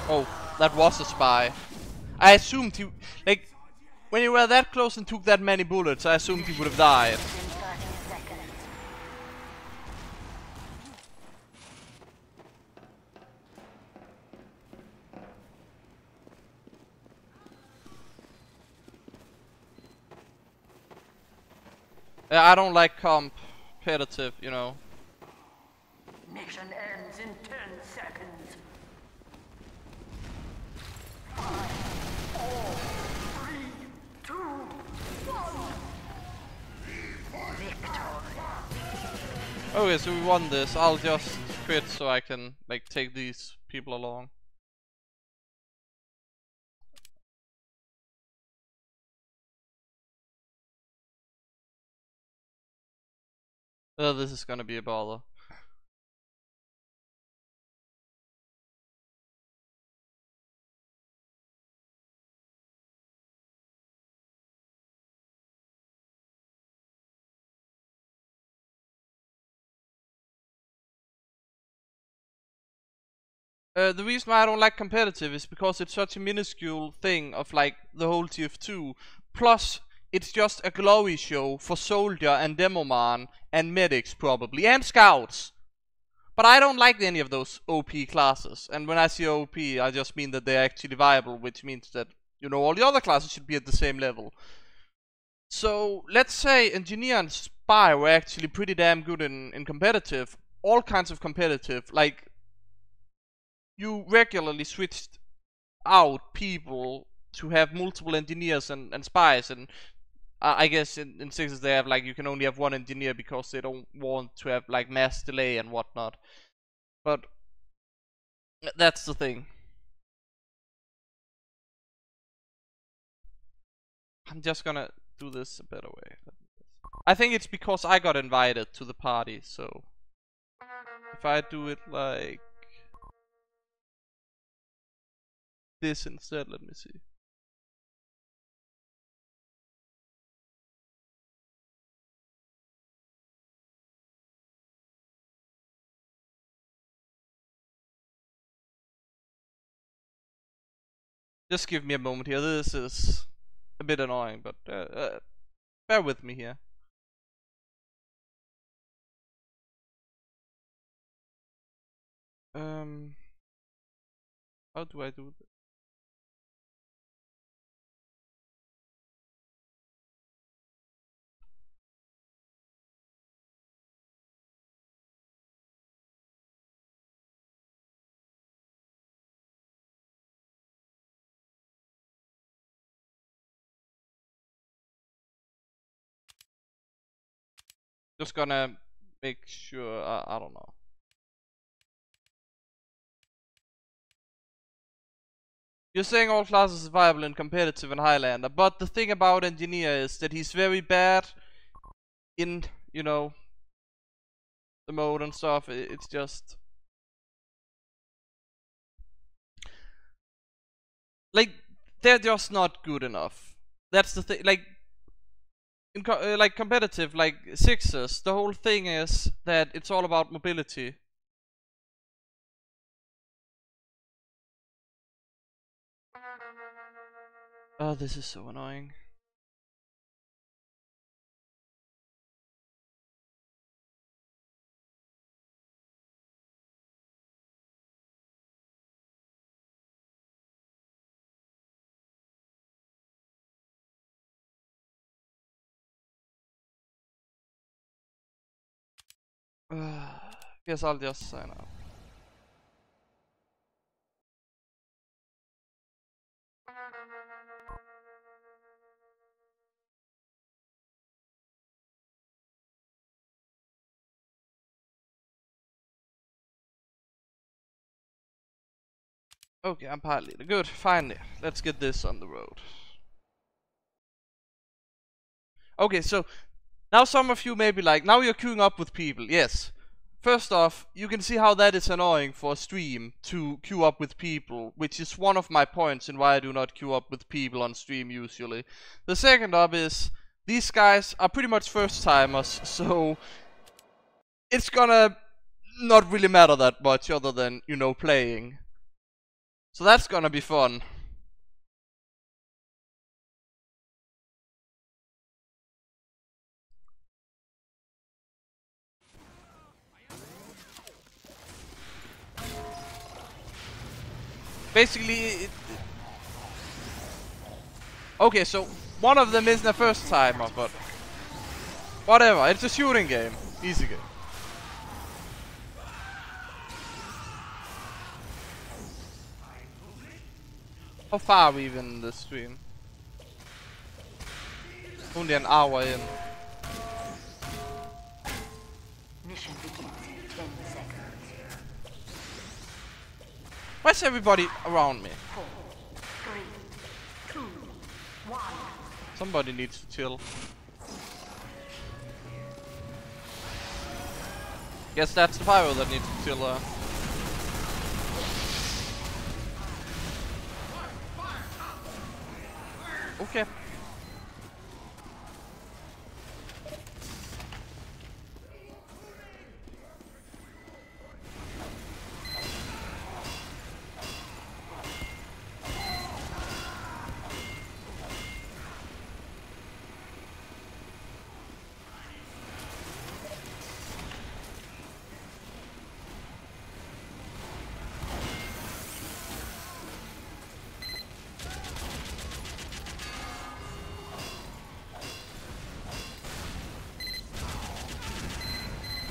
Oh, that was a spy. I assumed he, like, when you were that close and took that many bullets, I assumed he would have died. In 30 seconds. I don't like competitive, you know. Mission ends in 10 seconds. 5, 4, 3, 2, 1. Victory. Okay, so we won this. I'll just quit so I can, like, take these people along. Oh, this is gonna be a bother. The reason why I don't like competitive is because it's such a minuscule thing of like the whole TF2. Plus, it's just a glory show for soldier and demoman and medics probably, and scouts. But I don't like any of those OP classes. And when I say OP, I just mean that they're actually viable, which means that, you know, all the other classes should be at the same level. So, let's say engineer and spy were actually pretty damn good in competitive. All kinds of competitive, like, you regularly switched out people to have multiple engineers and spies, and I guess in sixes they have like you can only have one engineer because they don't want to have like mass delay and whatnot. But that's the thing. I'm just gonna do this a better way. I think it's because I got invited to the party, so if I do it like this instead, let me see. Just give me a moment here. This is a bit annoying, but bear with me here. How do I do this? Just gonna make sure, I don't know. You're saying all classes are viable and competitive in Highlander, but the thing about engineer is that he's very bad in, you know, the mode and stuff. It's just like they're just not good enough. That's the thing. Like in like competitive, like sixes, the whole thing is that it's all about mobility. Oh, this is so annoying. Guess I'll just sign up. Okay, I'm pilot leader. Good, finally. Let's get this on the road. Okay, so now some of you may be like, now you're queuing up with people. Yes, First off, you can see how that is annoying for a stream to queue up with people, which is one of my points in why I do not queue up with people on stream usually. The second up is, these guys are pretty much first timers, so it's gonna not really matter that much other than, you know, playing. So that's gonna be fun. Basically, okay, so one of them isn't a first timer, but whatever, it's a shooting game. Easy game. How far are we even in this stream? Only an hour in. Mission begins in 10 seconds. Where's everybody around me? 4, 3, 2, 1. Somebody needs to chill. Guess that's the pyro that needs to chill. Okay.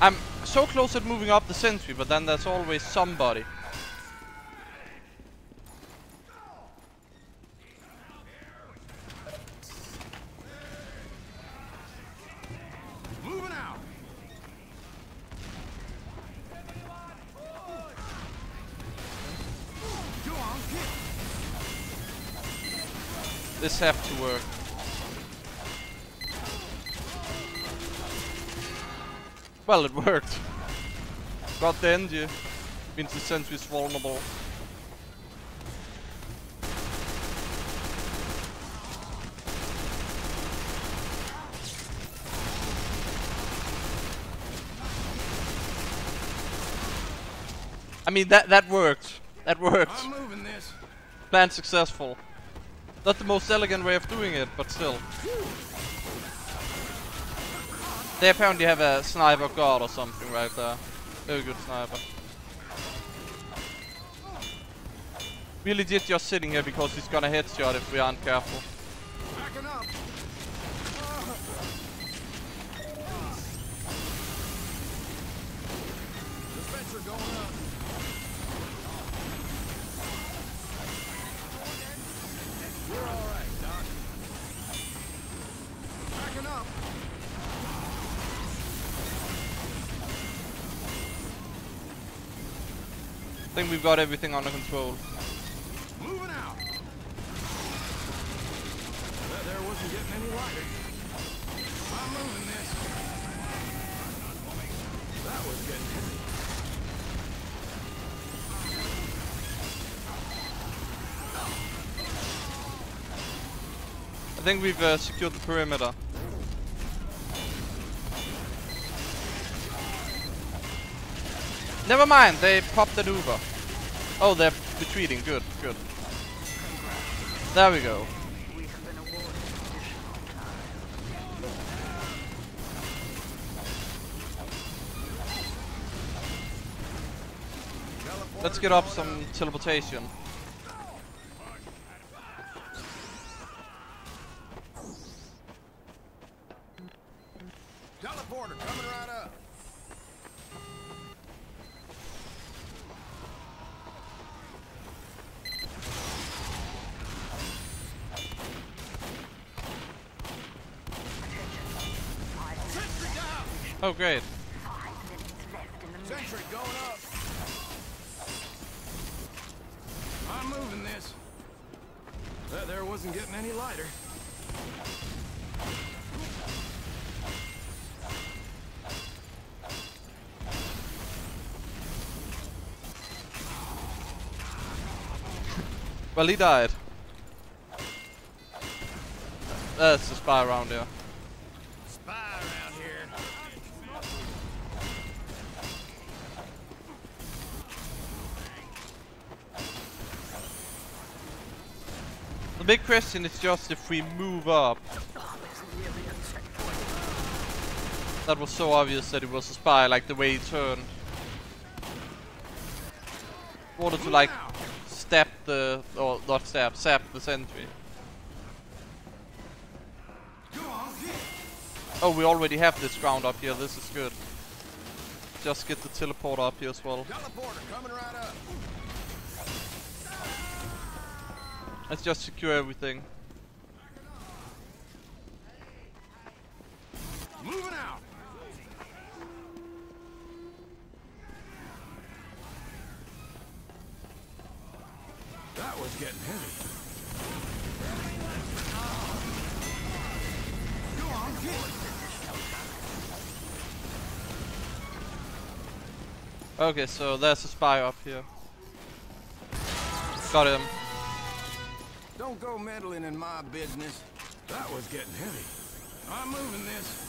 I'm so close at moving up the sentry, but then there's always somebody. Moving out. Go on, kill. This have to work. Well, it worked. Got the NG. Means the sentry is vulnerable. I mean, that worked. That worked. I'm moving this. Plan successful. Not the most elegant way of doing it, but still. They apparently have a sniper guard or something right there. Very good sniper. We legit just sitting here because he's gonna headshot if we aren't careful. Backing up. Dispenser going up. We're all right, Doc. Backing up. I think we've got everything under control. Moving out. That there wasn't getting any lighter. I'm moving this. That was getting heavy. I think we've secured the perimeter. Never mind, they popped an Uber. Oh, they're retreating. Good, good. There we go. We have been awarded additional time. Let's get up some teleportation. Teleporter coming right up. Sentry down. Oh, great. 5 minutes left in the mission. Sentry going up. I'm moving this. That there wasn't getting any lighter. Well, he died. That's the spy around here. Spy around here. The big question is just if we move up. That was so obvious that it was a spy, like the way he turned. Wanted to like stab the, or not stab, zap the sentry. Oh, we already have this ground up here, this is good. Just get the teleporter up here as well. Teleporter coming right up. Let's just secure everything. Moving out. That was getting heavy. Go on, get. Okay, so there's a spy up here. Got him. Don't go meddling in my business. That was getting heavy. I'm moving this.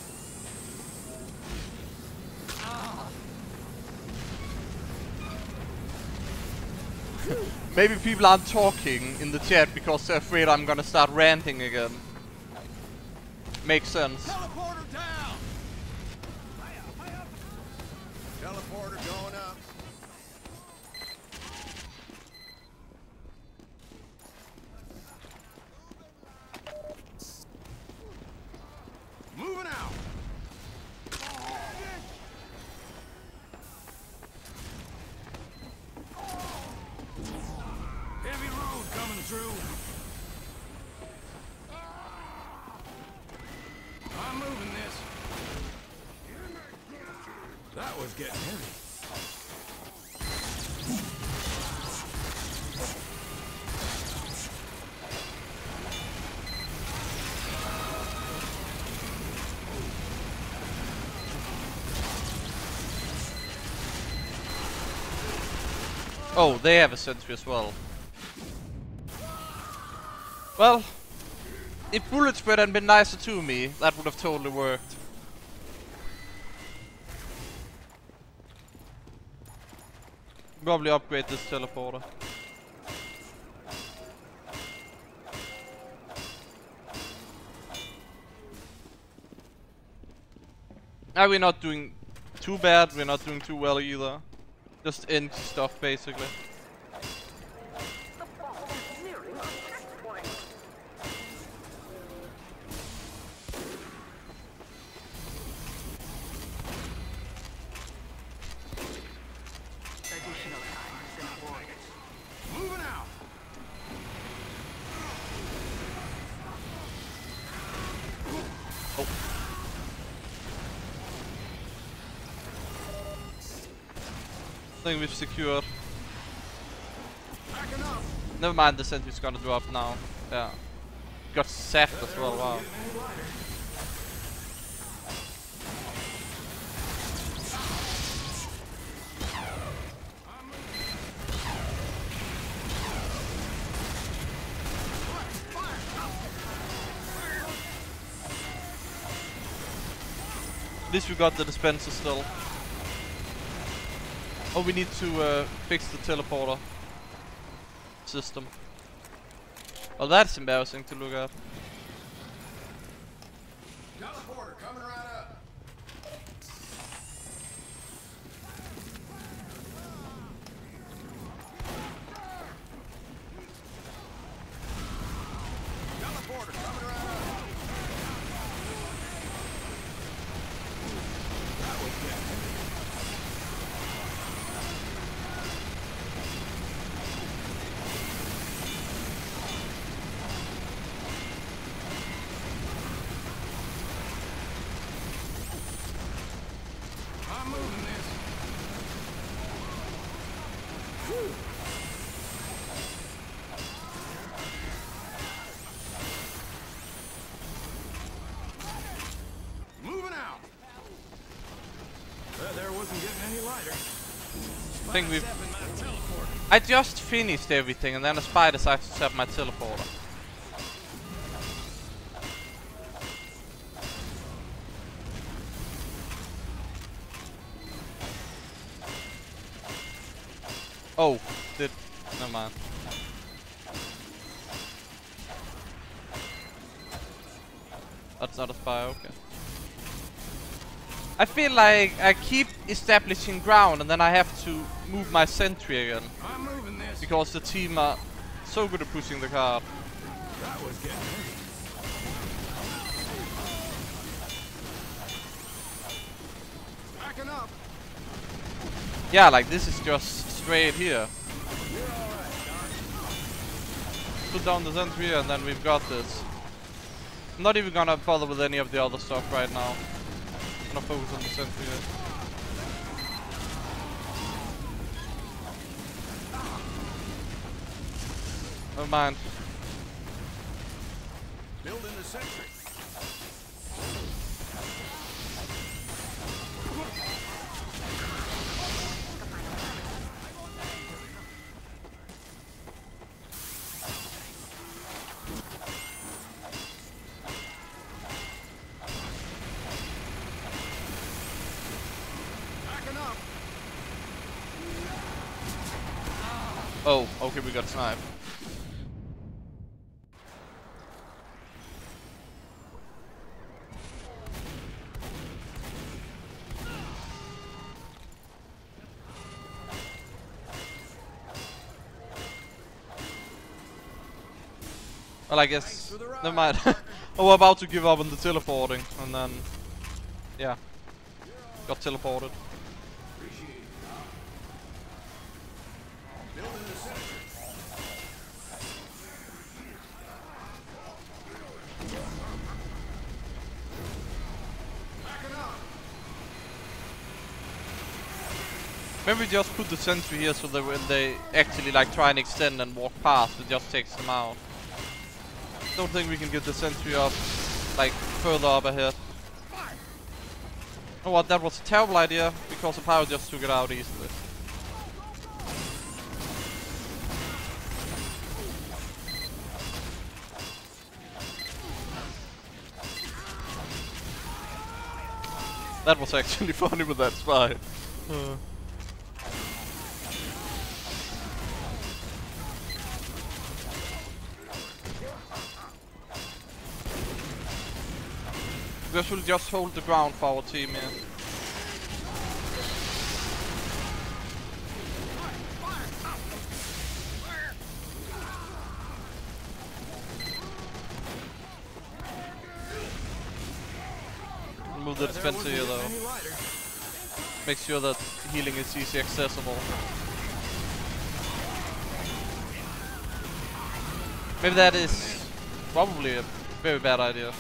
Maybe people aren't talking in the chat because they're afraid I'm gonna start ranting again. Makes sense. Teleporter down. Teleporter going up. Moving out. Heavy road coming through. I'm moving this. That was getting heavy. Oh, they have a sentry as well. Well, if bullet spread had been nicer to me, that would have totally worked. Probably upgrade this teleporter. Now we're not doing too bad, we're not doing too well either. Just empty stuff basically. Additional time has been awarded. Moving out. I think we've secured. Backing up. Never mind, the sentry's gonna drop now. Yeah. Got zapped as well, wow. At least we got the dispenser still. Oh, we need to fix the teleporter system. Well, that's embarrassing to look at. Teleporter coming right up. Teleporter coming right up. That was good. I'm moving this. Moving out. There wasn't getting any lighter. I think we've Zapping my teleporter. I just finished everything and then a spy decides to set my teleporter. Oh, never mind. That's not a spy, okay. I feel like I keep establishing ground and then I have to move my sentry again. I'm moving this. Because the team are so good at pushing the card. That was getting heavy. Backing up. Yeah, like this is just straight here. Put down the sentry and then we've got this. I'm not even gonna bother with any of the other stuff right now. I'm gonna focus on the sentry here. Never mind. Building the sentry. Oh, okay, we got sniped. Well, I guess, never mind. Oh, we're about to give up on the teleporting, and then, yeah, got teleported. Maybe we just put the sentry here so that when they actually like try and extend and walk past, it just takes them out. Don't think we can get the sentry up, like, further up ahead. Oh what, that was a terrible idea, because the power just took it out easily. That was actually funny with that spy. We should just hold the ground for our team here. Move the dispenser here though. Make sure that healing is easy accessible. Maybe that is probably a very bad idea.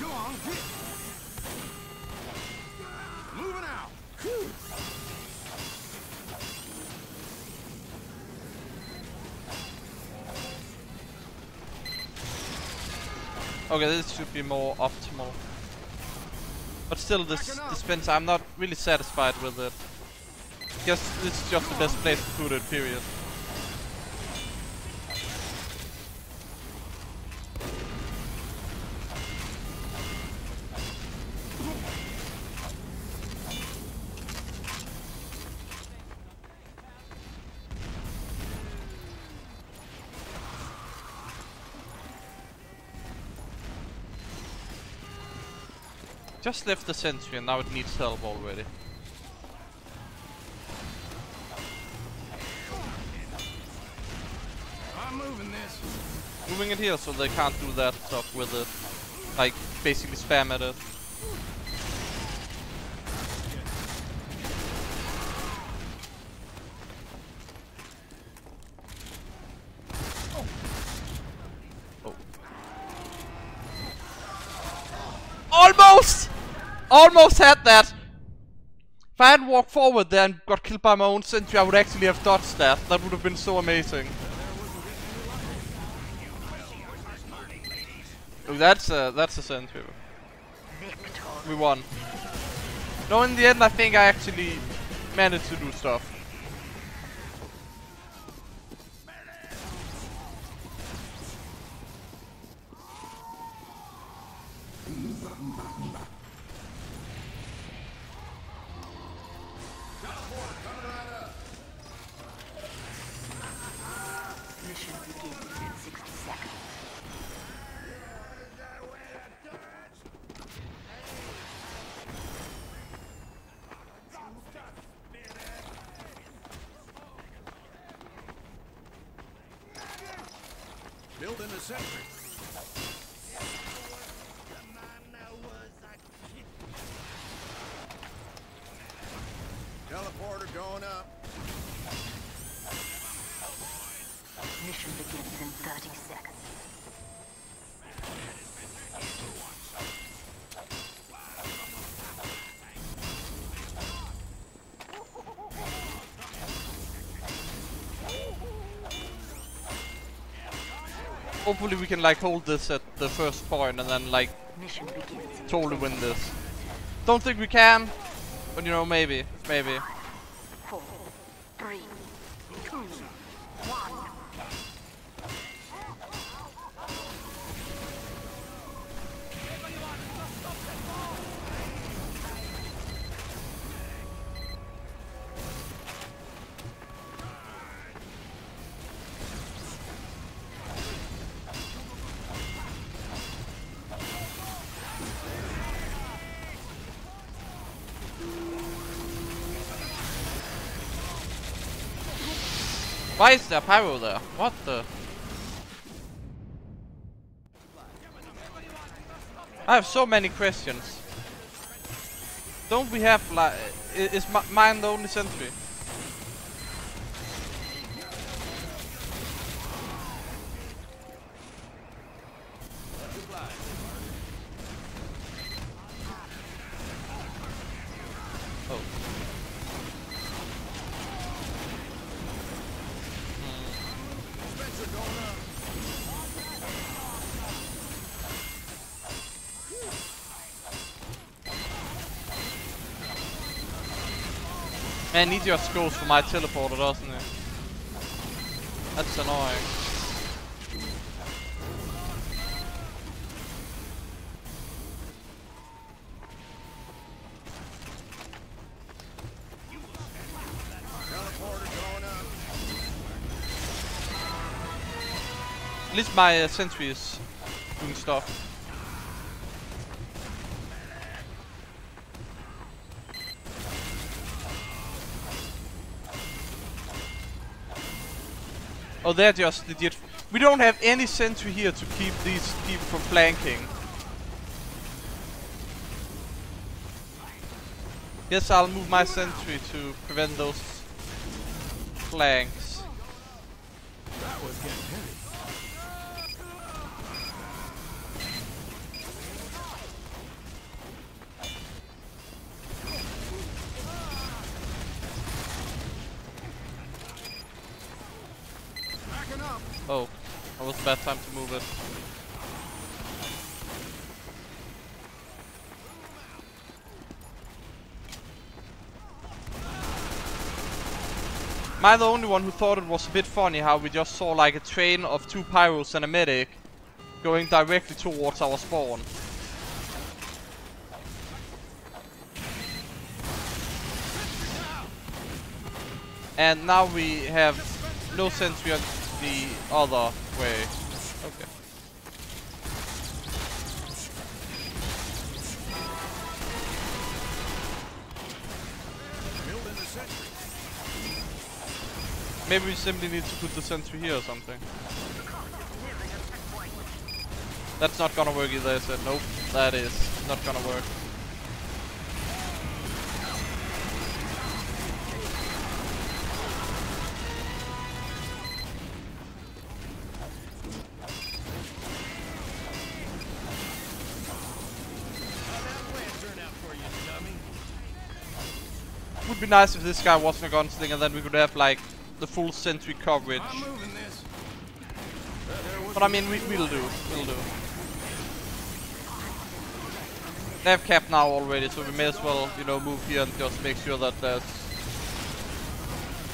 Okay, this should be more optimal. But still, this dispenser, I'm not really satisfied with it. Guess this is just the best place to put it, period. Just left the sentry and now it needs help already. I'm moving this. Moving it here so they can't do that stuff with it. Like, basically spam at it. Oh. Almost! Almost had that! If I hadn't walked forward there and got killed by my own sentry, I would actually have dodged that. That would have been so amazing. Oh, that's a sentry. We won. No, in the end, I think I actually managed to do stuff. Building a sentry. Teleporter going up. Mission begins in 30 seconds. Hopefully we can like hold this at the first point and then like Mission begins in totally win this. Don't think we can, but you know, maybe. 4, 3, 2, 1. Why is there pyro there? What the? I have so many questions. Don't we have like... Is mine the only sentry? Oh. Spencer going up. Man, he just goes for my teleporter, doesn't he? That's annoying. Teleporter going up. At least my sentry is doing stuff. Oh, they're just legit. We don't have any sentry here to keep these people from flanking. Yes, I'll move my sentry to prevent those flanks. That was getting heavy. Backing up. Oh, that was a bad time to move it. Am I the only one who thought it was a bit funny how we just saw like a train of 2 pyros and a medic going directly towards our spawn? And now we have no sentry on the other way. Okay. Building the sentry. Maybe we simply need to put the sentry here or something. That's not gonna work either, is it? Nope, that is not gonna work. Would be nice if this guy wasn't a gunslinger, then we could have like the full sentry coverage. I'm moving this. But I mean, we'll do. They have cap now already, so we may as well, you know, move here and just make sure that there's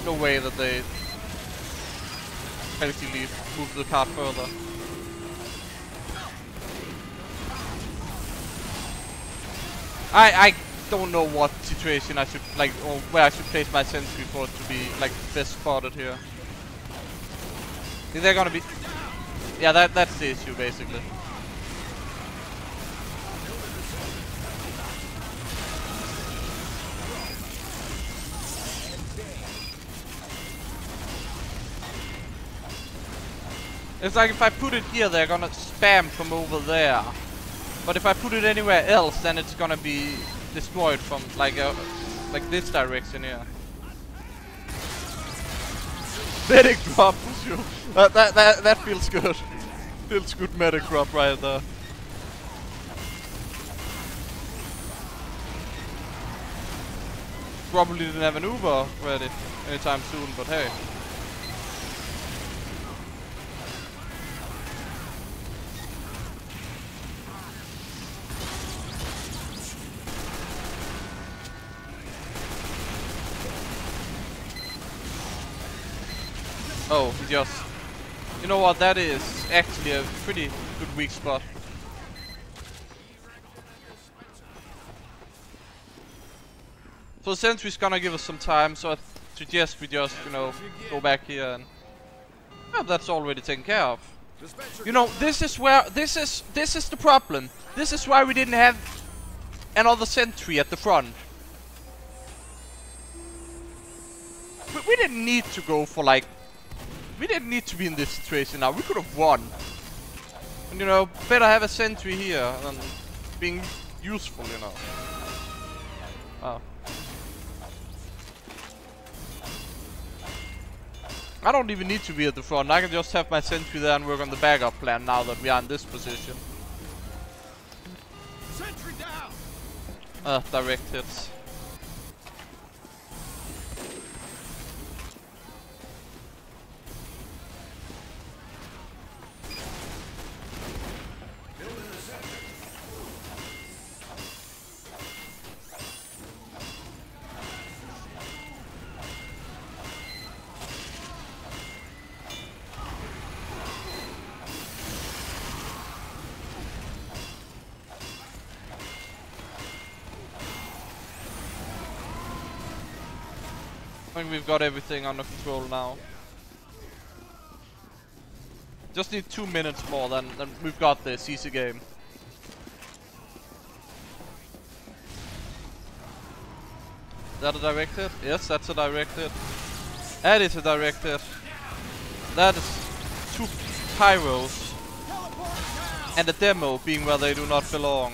no way that they basically move the card further. I don't know what situation I should like, or where I should place my sentry for it to be like best spotted here. They're gonna be, yeah, that's the issue basically. It's like if I put it here, they're gonna spam from over there. But if I put it anywhere else, then it's gonna be destroyed from like this direction here. Medic drop, sure. That feels good. Feels good medic drop right there. Probably didn't have an Uber ready anytime soon, but hey. Oh, he just... You know what, that is actually a pretty good weak spot. So sentry's gonna give us some time, so I suggest we just, you know, go back here and... Well, that's already taken care of. You know, this is where... This is the problem. This is why we didn't have another sentry at the front. We didn't need to go for like... We didn't need to be in this situation now. We could have won. And you know, better have a sentry here than being useful, you know. Oh. I don't even need to be at the front. I can just have my sentry there and work on the backup plan now that we are in this position. Sentry down. Direct hits. I think we've got everything under control now. Just need 2 minutes more, then we've got this easy game. Is that a direct hit? Yes, that's a direct hit. That is a direct hit. That is 2 pyros. And a demo being where they do not belong.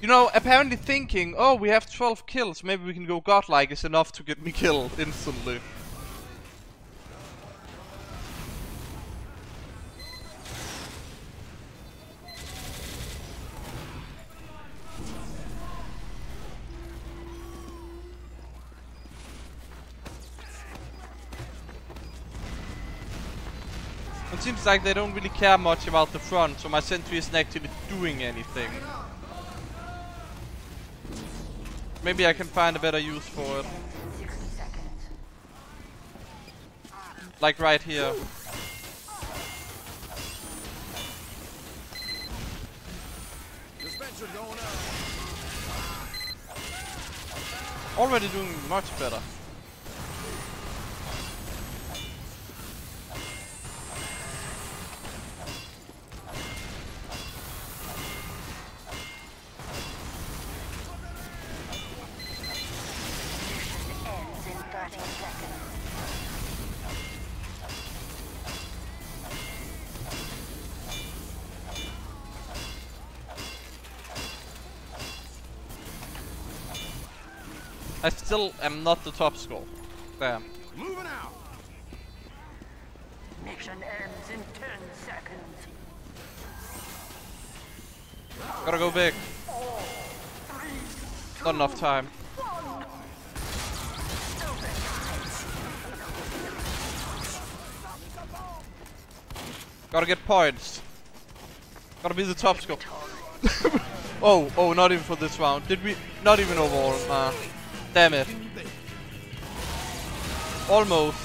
You know, apparently thinking, oh, we have 12 kills, maybe we can go godlike is enough to get me killed instantly. It seems like they don't really care much about the front, so my sentry isn't actually doing anything. Maybe I can find a better use for it. 60 seconds. Like right here. Dispenser going up. Already doing much better. Ends in 30 seconds. I still am not the top score. Damn. Moving out. Mission ends in 10 seconds. Gotta go big. Not enough time. Gotta get points. Gotta be the top score. Oh, not even for this round. Did we? Not even overall. Nah. Damn it. Almost.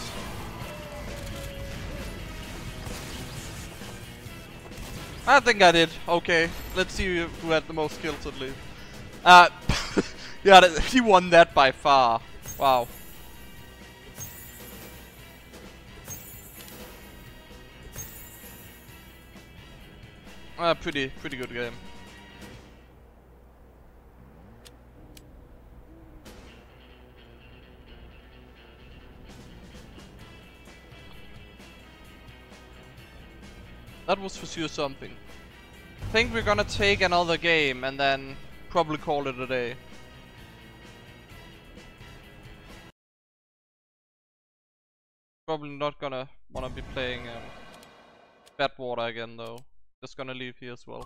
I think I did. Okay. Let's see who had the most kills at least. Yeah, he won that by far. Wow. Pretty good game. That was for sure something. I think we're gonna take another game and then probably call it a day. Probably not gonna wanna be playing Bad Water again though. Just gonna leave here as well.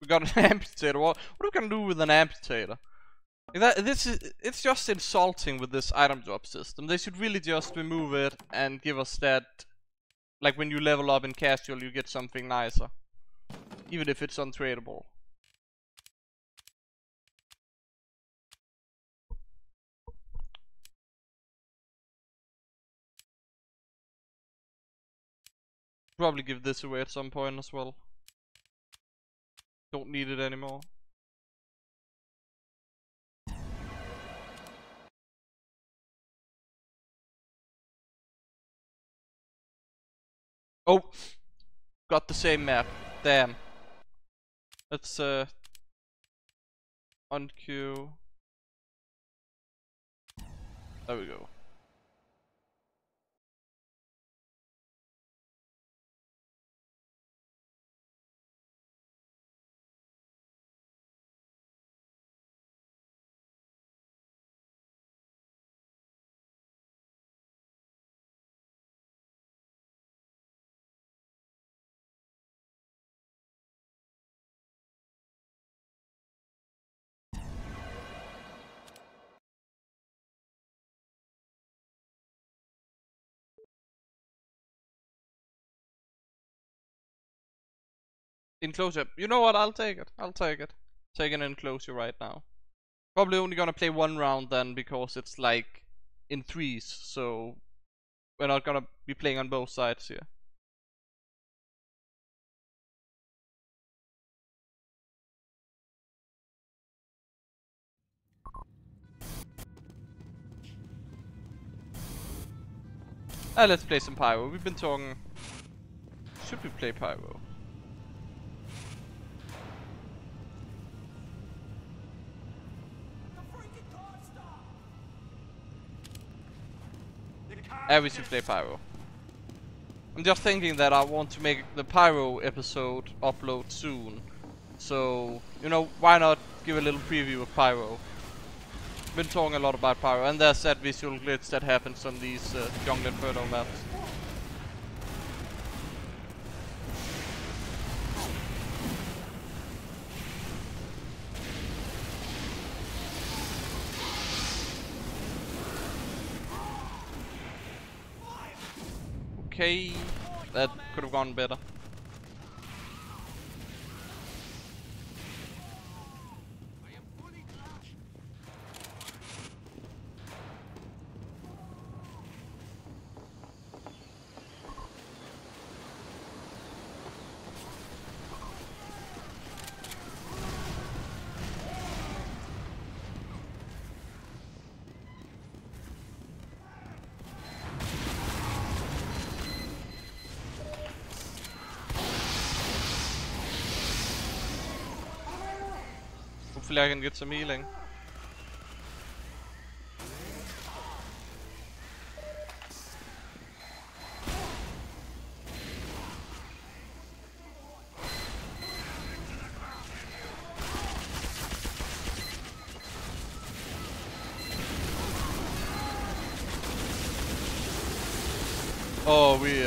We got an amputator. What are we gonna do with an amputator? Like it's just insulting with this item drop system. They should really just remove it and give us that. Like when you level up in casual, you get something nicer, even if it's untradeable. Probably give this away at some point as well. Don't need it anymore. Oh, got the same map. Damn. Let's unqueue. There we go. Enclosure. You know what? I'll take it. I'll take it. Take an enclosure right now. Probably only gonna play one round then because it's like in threes, so we're not gonna be playing on both sides here. Let's play some Pyro. We've been talking. Should we play Pyro? We should play Pyro. I'm just thinking that I want to make the Pyro episode upload soon. So, you know, why not give a little preview of Pyro? Been talking a lot about Pyro, and there's that visual glitch that happens on these Jungle Inferno maps. Okay, that could have gone better. Hopefully I can get some healing. Oh, we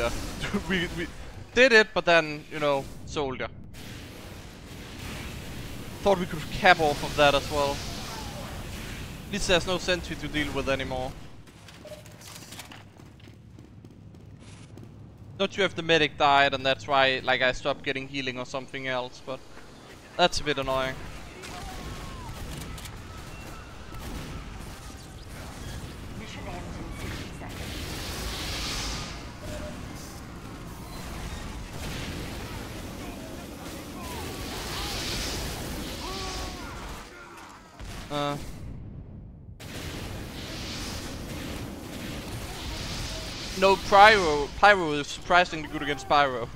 we did it, but then, you know, soldier. Thought we could cap off of that as well. At least there's no sentry to deal with anymore. Not sure if the medic died and that's why like I stopped getting healing or something else, but that's a bit annoying. No, Pyro is surprisingly good against Pyro.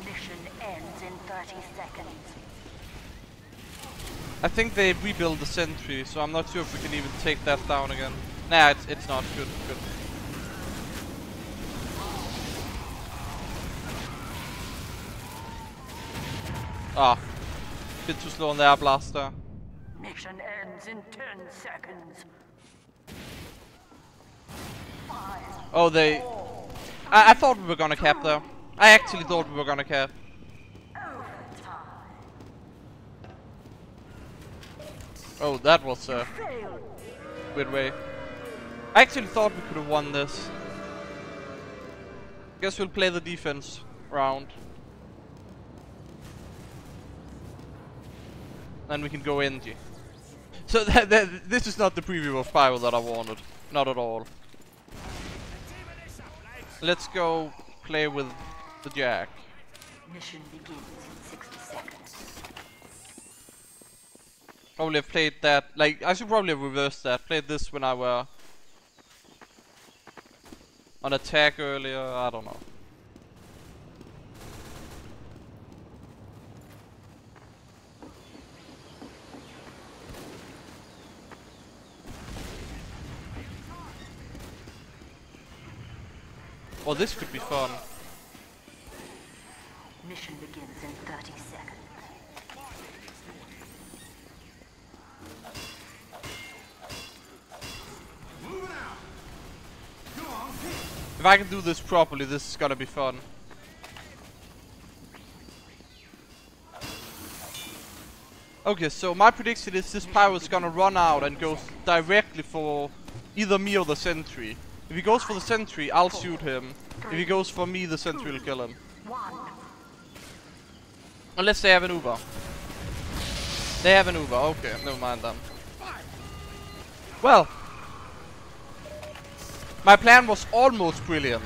Mission ends in 30 seconds. I think they rebuilt the sentry, so I'm not sure if we can even take that down again. Nah, it's not good. Good. Ah, bit too slow on the air blaster. Mission ends in 10 seconds. Oh, I thought we were gonna cap though. I actually thought we were gonna cap. Oh, that was a weird way. I actually thought we could have won this. Guess we'll play the defense round. Then we can go NG. So this is not the preview of Pyro that I wanted. Not at all. Let's go play with the Jack. Mission begins in 60 seconds. Probably have played that, like, I should probably have reversed that. Played this when I were on attack earlier, I don't know. Well, this could be fun. Mission begins in 30 seconds. If I can do this properly, this is gonna be fun. Okay, so my prediction is this Pyro is gonna run out and go directly for either me or the sentry. If he goes for the sentry, I'll shoot him. If he goes for me, the sentry will kill him. Unless they have an Uber. They have an Uber, okay, never mind them. Well, my plan was almost brilliant.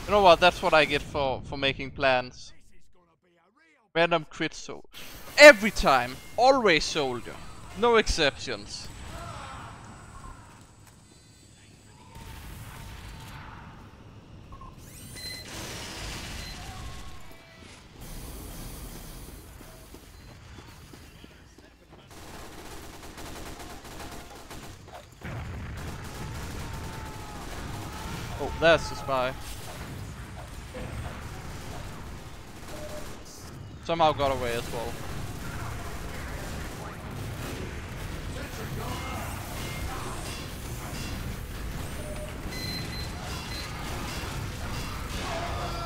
You know what, that's what I get for making plans. Random crit soul. Every time, always soldier. No exceptions. Oh, that's the spy. Somehow got away as well.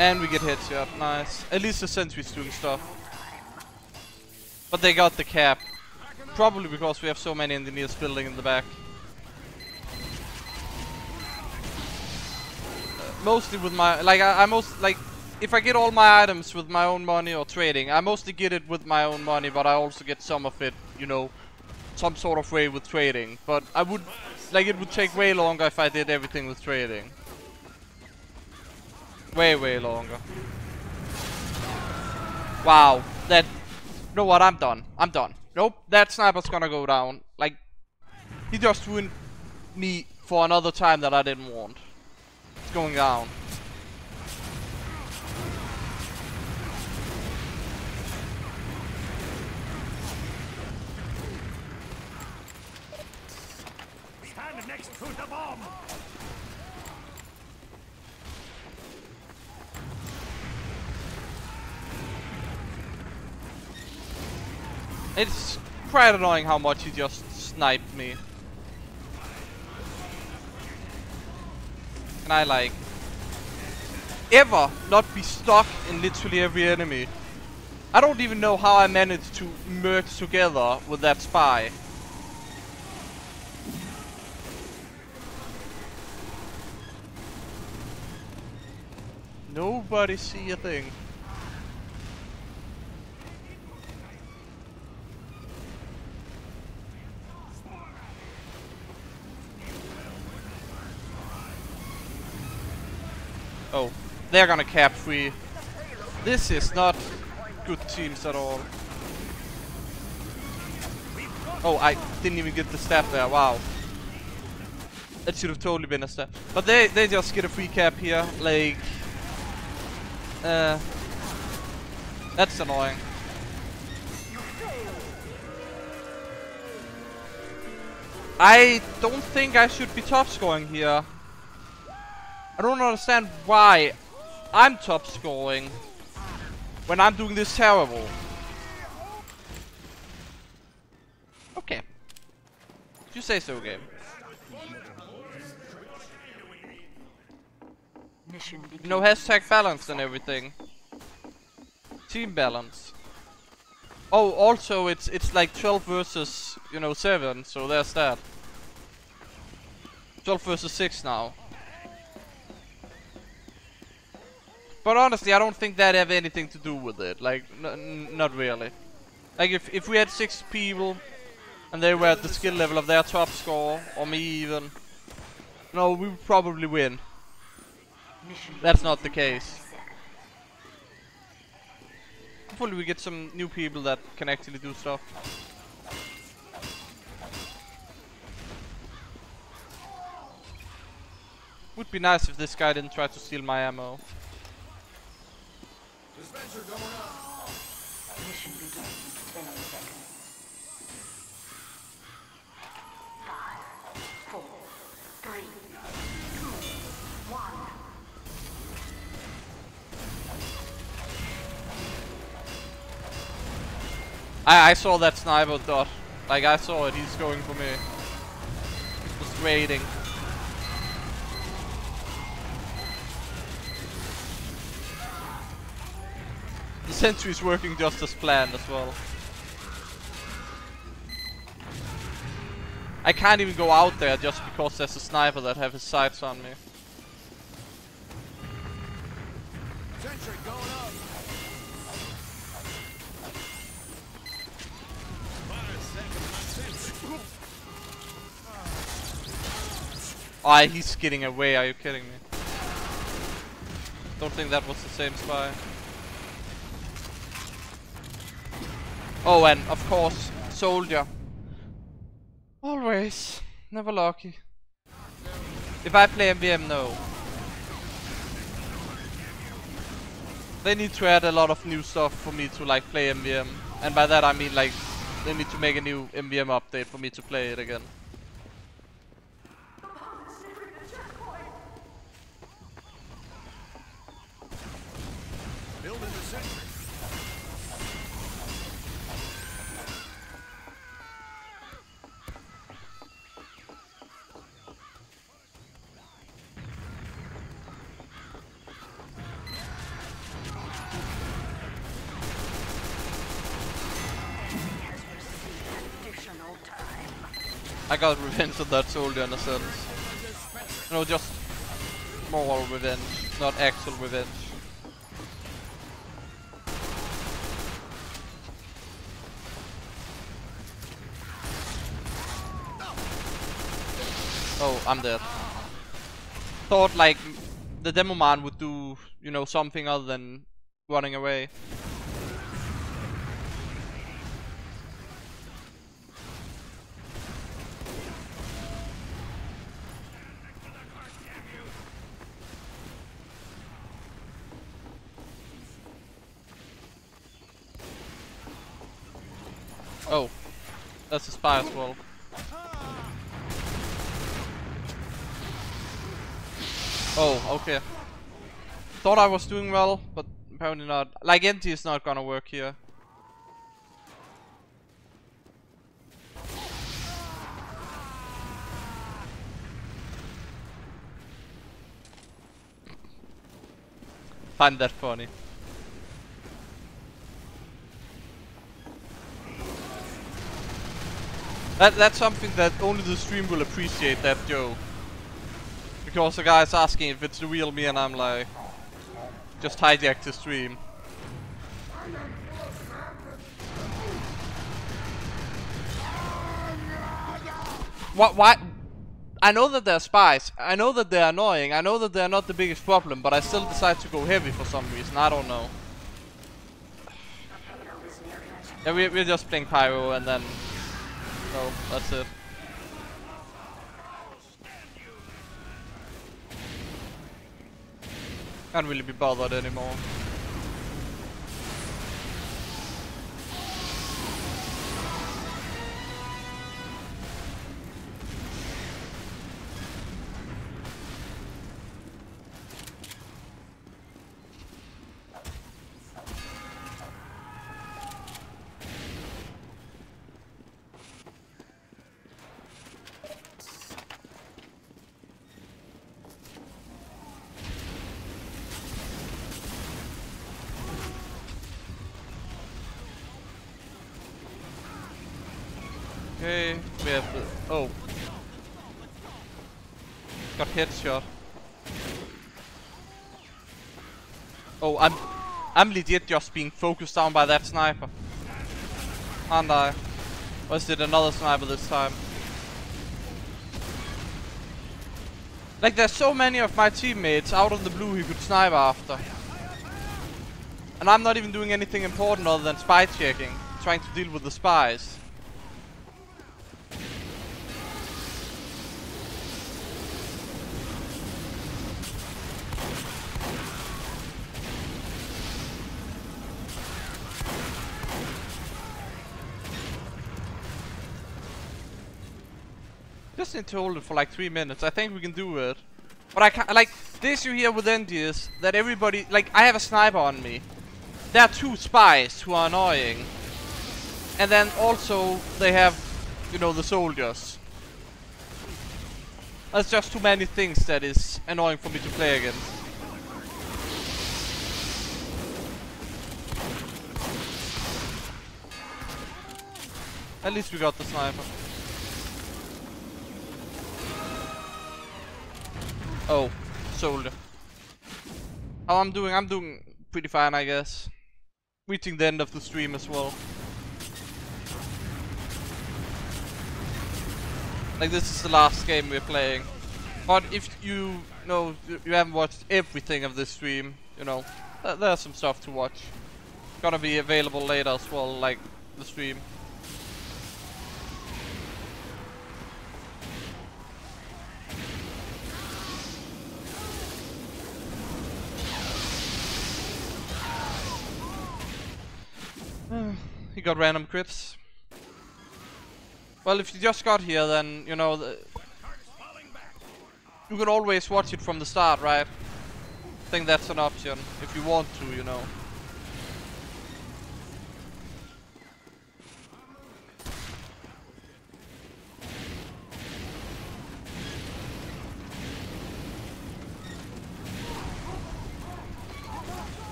And we get headshot, nice. At least the sentry's doing stuff. But they got the cap. Probably because we have so many engineers building in the back. Mostly with my, like, I most, like, if I get all my items with my own money or trading, I mostly get it with my own money, but I also get some of it, you know, some sort of way with trading. But I would, like, it would take way longer if I did everything with trading. Way longer. Wow, that, you know what, I'm done. I'm done. Nope, that sniper's gonna go down. Like, he just ruined me for another time that I didn't want. It's going down. Stand next to the bomb. It's quite annoying how much he just sniped me. Can I, like, ever not be stuck in literally every enemy? I don't even know how I managed to merge together with that spy. Nobody see a thing. Oh, they're gonna cap free. This is not good teams at all. Oh, I didn't even get the stab there. Wow. That should have totally been a stab. But they just get a free cap here. Like, that's annoying. I don't think I should be top scoring here. I don't understand why I'm top scoring when I'm doing this terrible. Okay. If you say so, game. You know, hashtag balance and everything. Team balance. Oh, also it's like 12 versus, you know, 7, so there's that. 12 versus 6 now. But honestly, I don't think that have anything to do with it. Like, not really. Like, if we had 6 people and they were at the skill level of their top score, or me even, no, we would probably win. That's not the case. Hopefully we get some new people that can actually do stuff. Would be nice if this guy didn't try to steal my ammo. Dispenser going up. Mission begins in 10 seconds. 5, 4, 3, 2, 1. I saw that sniper dot. Like, I saw it. He's going for me. Just waiting. The sentry's working just as planned as well. I can't even go out there just because there's a sniper that have his sights on me. Sentry going up. Oh, he's getting away. Are you kidding me? Don't think that was the same spy. Oh, and of course, soldier. Always. Never lucky. If I play MVM, no. They need to add a lot of new stuff for me to like play MVM. And by that I mean like, they need to make a new MVM update for me to play it again. Building the sentry. I got revenge on that soldier in a sense. No, just moral revenge, not actual revenge. Oh, I'm dead. Thought like the demo man would do, you know, something other than running away. Oh, that's a spy as well. Oh, okay. Thought I was doing well, but apparently not. Like, NT is not gonna work here. Find that funny. That's something that only the stream will appreciate, that joke. Because the guy's asking if it's the real me and I'm like, just hijacked the stream. What? I know that they're spies. I know that they're annoying. I know that they're not the biggest problem, but I still decide to go heavy for some reason. I don't know. Yeah, we're just playing Pyro and then... No, that's it. Can't really be bothered anymore. Okay, we have the... Oh. Got headshot. Oh, I'm legit just being focused down by that sniper. Aren't I? Or is it another sniper this time? Like, there's so many of my teammates out of the blue he could snipe after. And I'm not even doing anything important other than spy checking. Trying to deal with the spies. Just need to hold it for like 3 minutes. I think we can do it. But I can't, like, the issue here with ND is that everybody, like, I have a sniper on me. There are 2 spies who are annoying. And then also they have, you know, the soldiers. That's just too many things that is annoying for me to play against. At least we got the sniper. Oh, soldier. How I'm doing pretty fine, I guess. Reaching the end of the stream as well. Like, this is the last game we're playing. But if you know, you haven't watched everything of this stream, you know, there's some stuff to watch. Gonna be available later as well, like the stream. He got random crits. Well, if you just got here, then, you know, you can always watch it from the start, right? I think that's an option, if you want to, you know.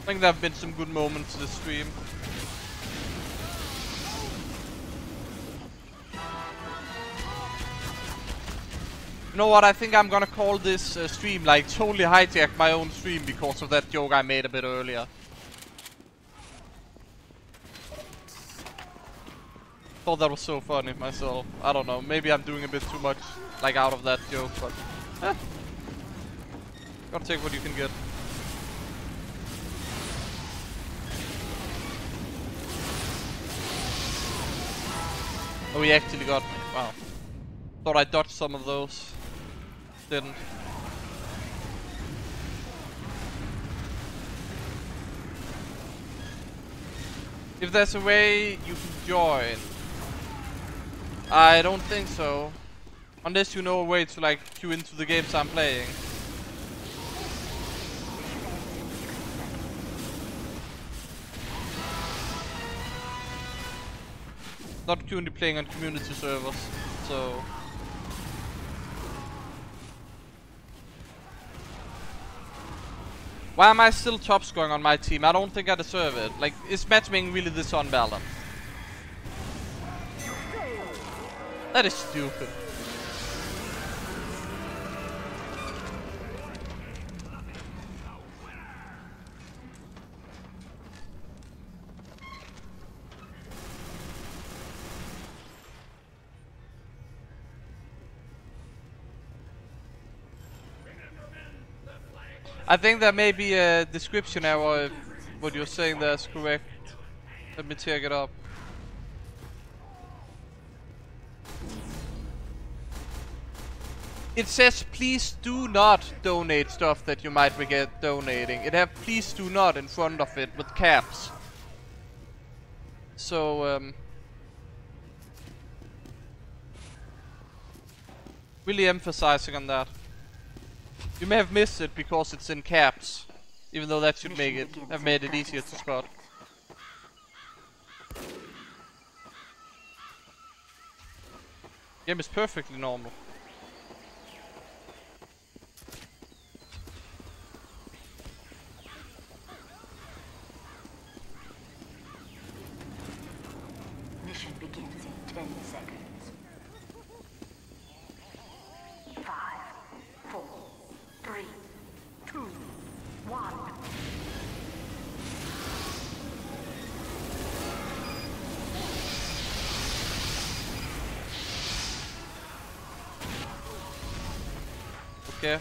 I think there have been some good moments this stream. You know what, I think I'm gonna call this stream like totally hijack my own stream because of that joke I made a bit earlier. Thought that was so funny myself. I don't know, maybe I'm doing a bit too much like out of that joke, but gotta take what you can get. Oh, he actually got me. Wow. Thought I dodged some of those. Didn't. If there's a way you can join. I don't think so. Unless you know a way to like queue into the games I'm playing. Not currently playing on community servers, so... Why am I still top scoring on my team? I don't think I deserve it. Like, is matchmaking really this unbalanced? That is stupid. I think there may be a description error if what you're saying there is correct. Let me take it up. It says please do not donate stuff that you might regret donating. It have please do not in front of it with caps. So really emphasizing on that. You may have missed it because it's in caps, even though that should make it have made it easier to spot. Game is perfectly normal. Mission begins in 10 seconds. 5, 4, 3, 2, 1. Okay.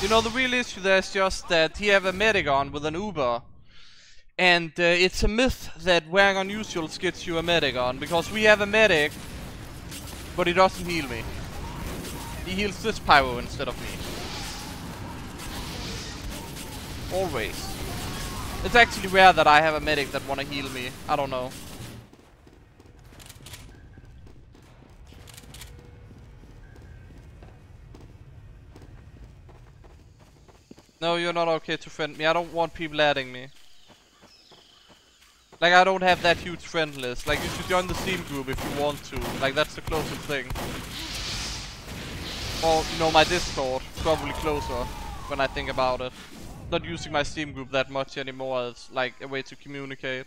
You know, the real issue there is just that he have a medic on with an Uber. And it's a myth that wearing unusuals gets you a medic on, because we have a medic, but he doesn't heal me. He heals this pyro instead of me. Always. It's actually rare that I have a medic that wanna heal me. I don't know. No, you're not okay to friend me. I don't want people adding me. Like, I don't have that huge friend list. Like, you should join the Steam group if you want to. Like, that's the closest thing. Or, you know, my Discord. Probably closer, when I think about it. Not using my Steam group that much anymore as, like, a way to communicate.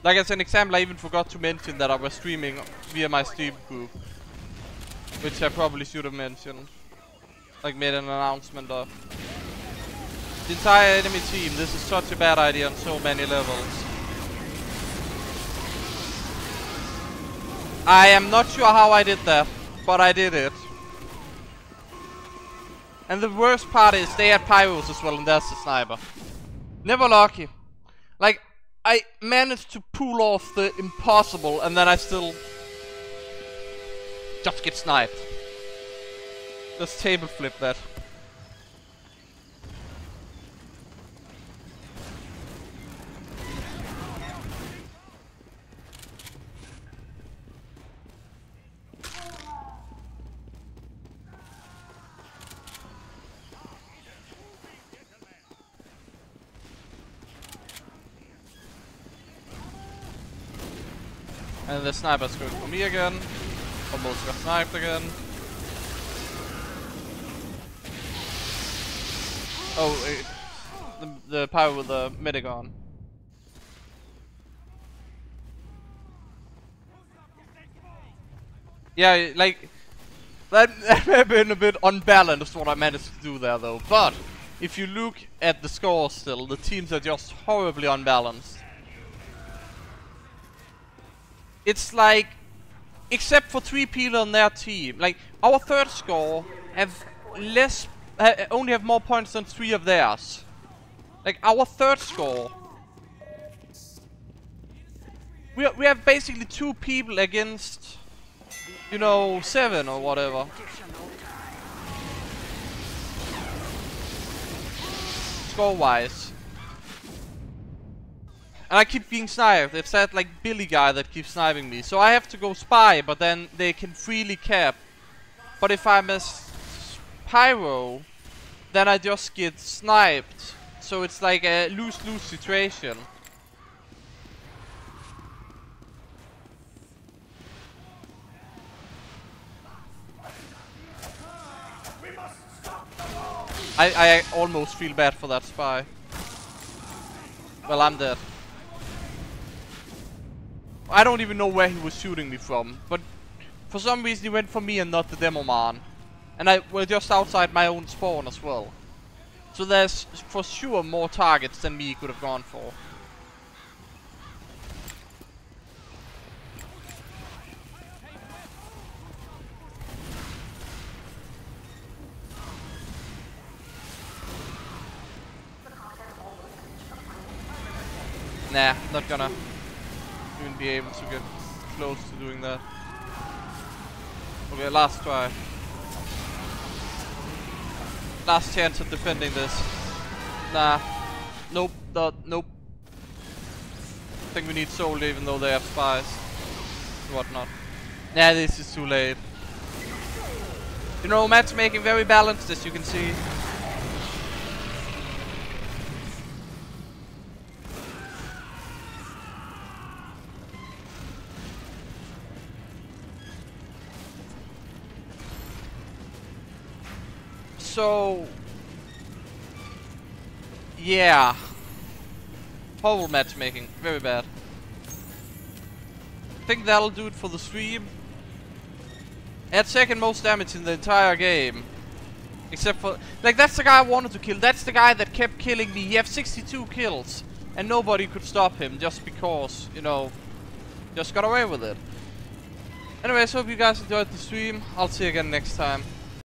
Like, as an example, I even forgot to mention that I was streaming via my Steam group. Which I probably should have mentioned. Like, made an announcement of. The entire enemy team, this is such a bad idea on so many levels. I am not sure how I did that, but I did it. And the worst part is they had pyros as well, and that's the sniper. Never lucky. Like, I managed to pull off the impossible, and then I still just get sniped. Let's table flip that. And the sniper's going for me again. Almost got sniped again. Oh, the pyro with the medic on. Yeah, like, that may have been a bit unbalanced what I managed to do there though. But, if you look at the score still, the teams are just horribly unbalanced. It's like, except for 3 people on their team, like, our third score have less, only have more points than 3 of theirs. Like, our third score, we have basically 2 people against, you know, 7 or whatever. Score-wise. And I keep being sniped. It's that, like, Billy guy that keeps sniping me. So I have to go spy, but then they can freely cap. But if I'm a pyro, then I just get sniped. So it's like a lose-lose situation. I almost feel bad for that spy. Well, I'm dead. I don't even know where he was shooting me from, but for some reason he went for me and not the demo man. And we're just outside my own spawn as well. So there's for sure more targets than me could have gone for. Nah, not gonna even be able to get close to doing that. Okay, last try. Last chance at defending this. Nah. Nope. Nope. I think we need solely, even though they have spies. And whatnot. Nah, this is too late. You know, matchmaking very balanced, as you can see. So, yeah, horrible matchmaking, very bad. I think that'll do it for the stream. I had second most damage in the entire game, except for, like, that's the guy I wanted to kill. That's the guy that kept killing me. He have 62 kills, and nobody could stop him just because, you know, just got away with it. Anyways, hope you guys enjoyed the stream. I'll see you again next time.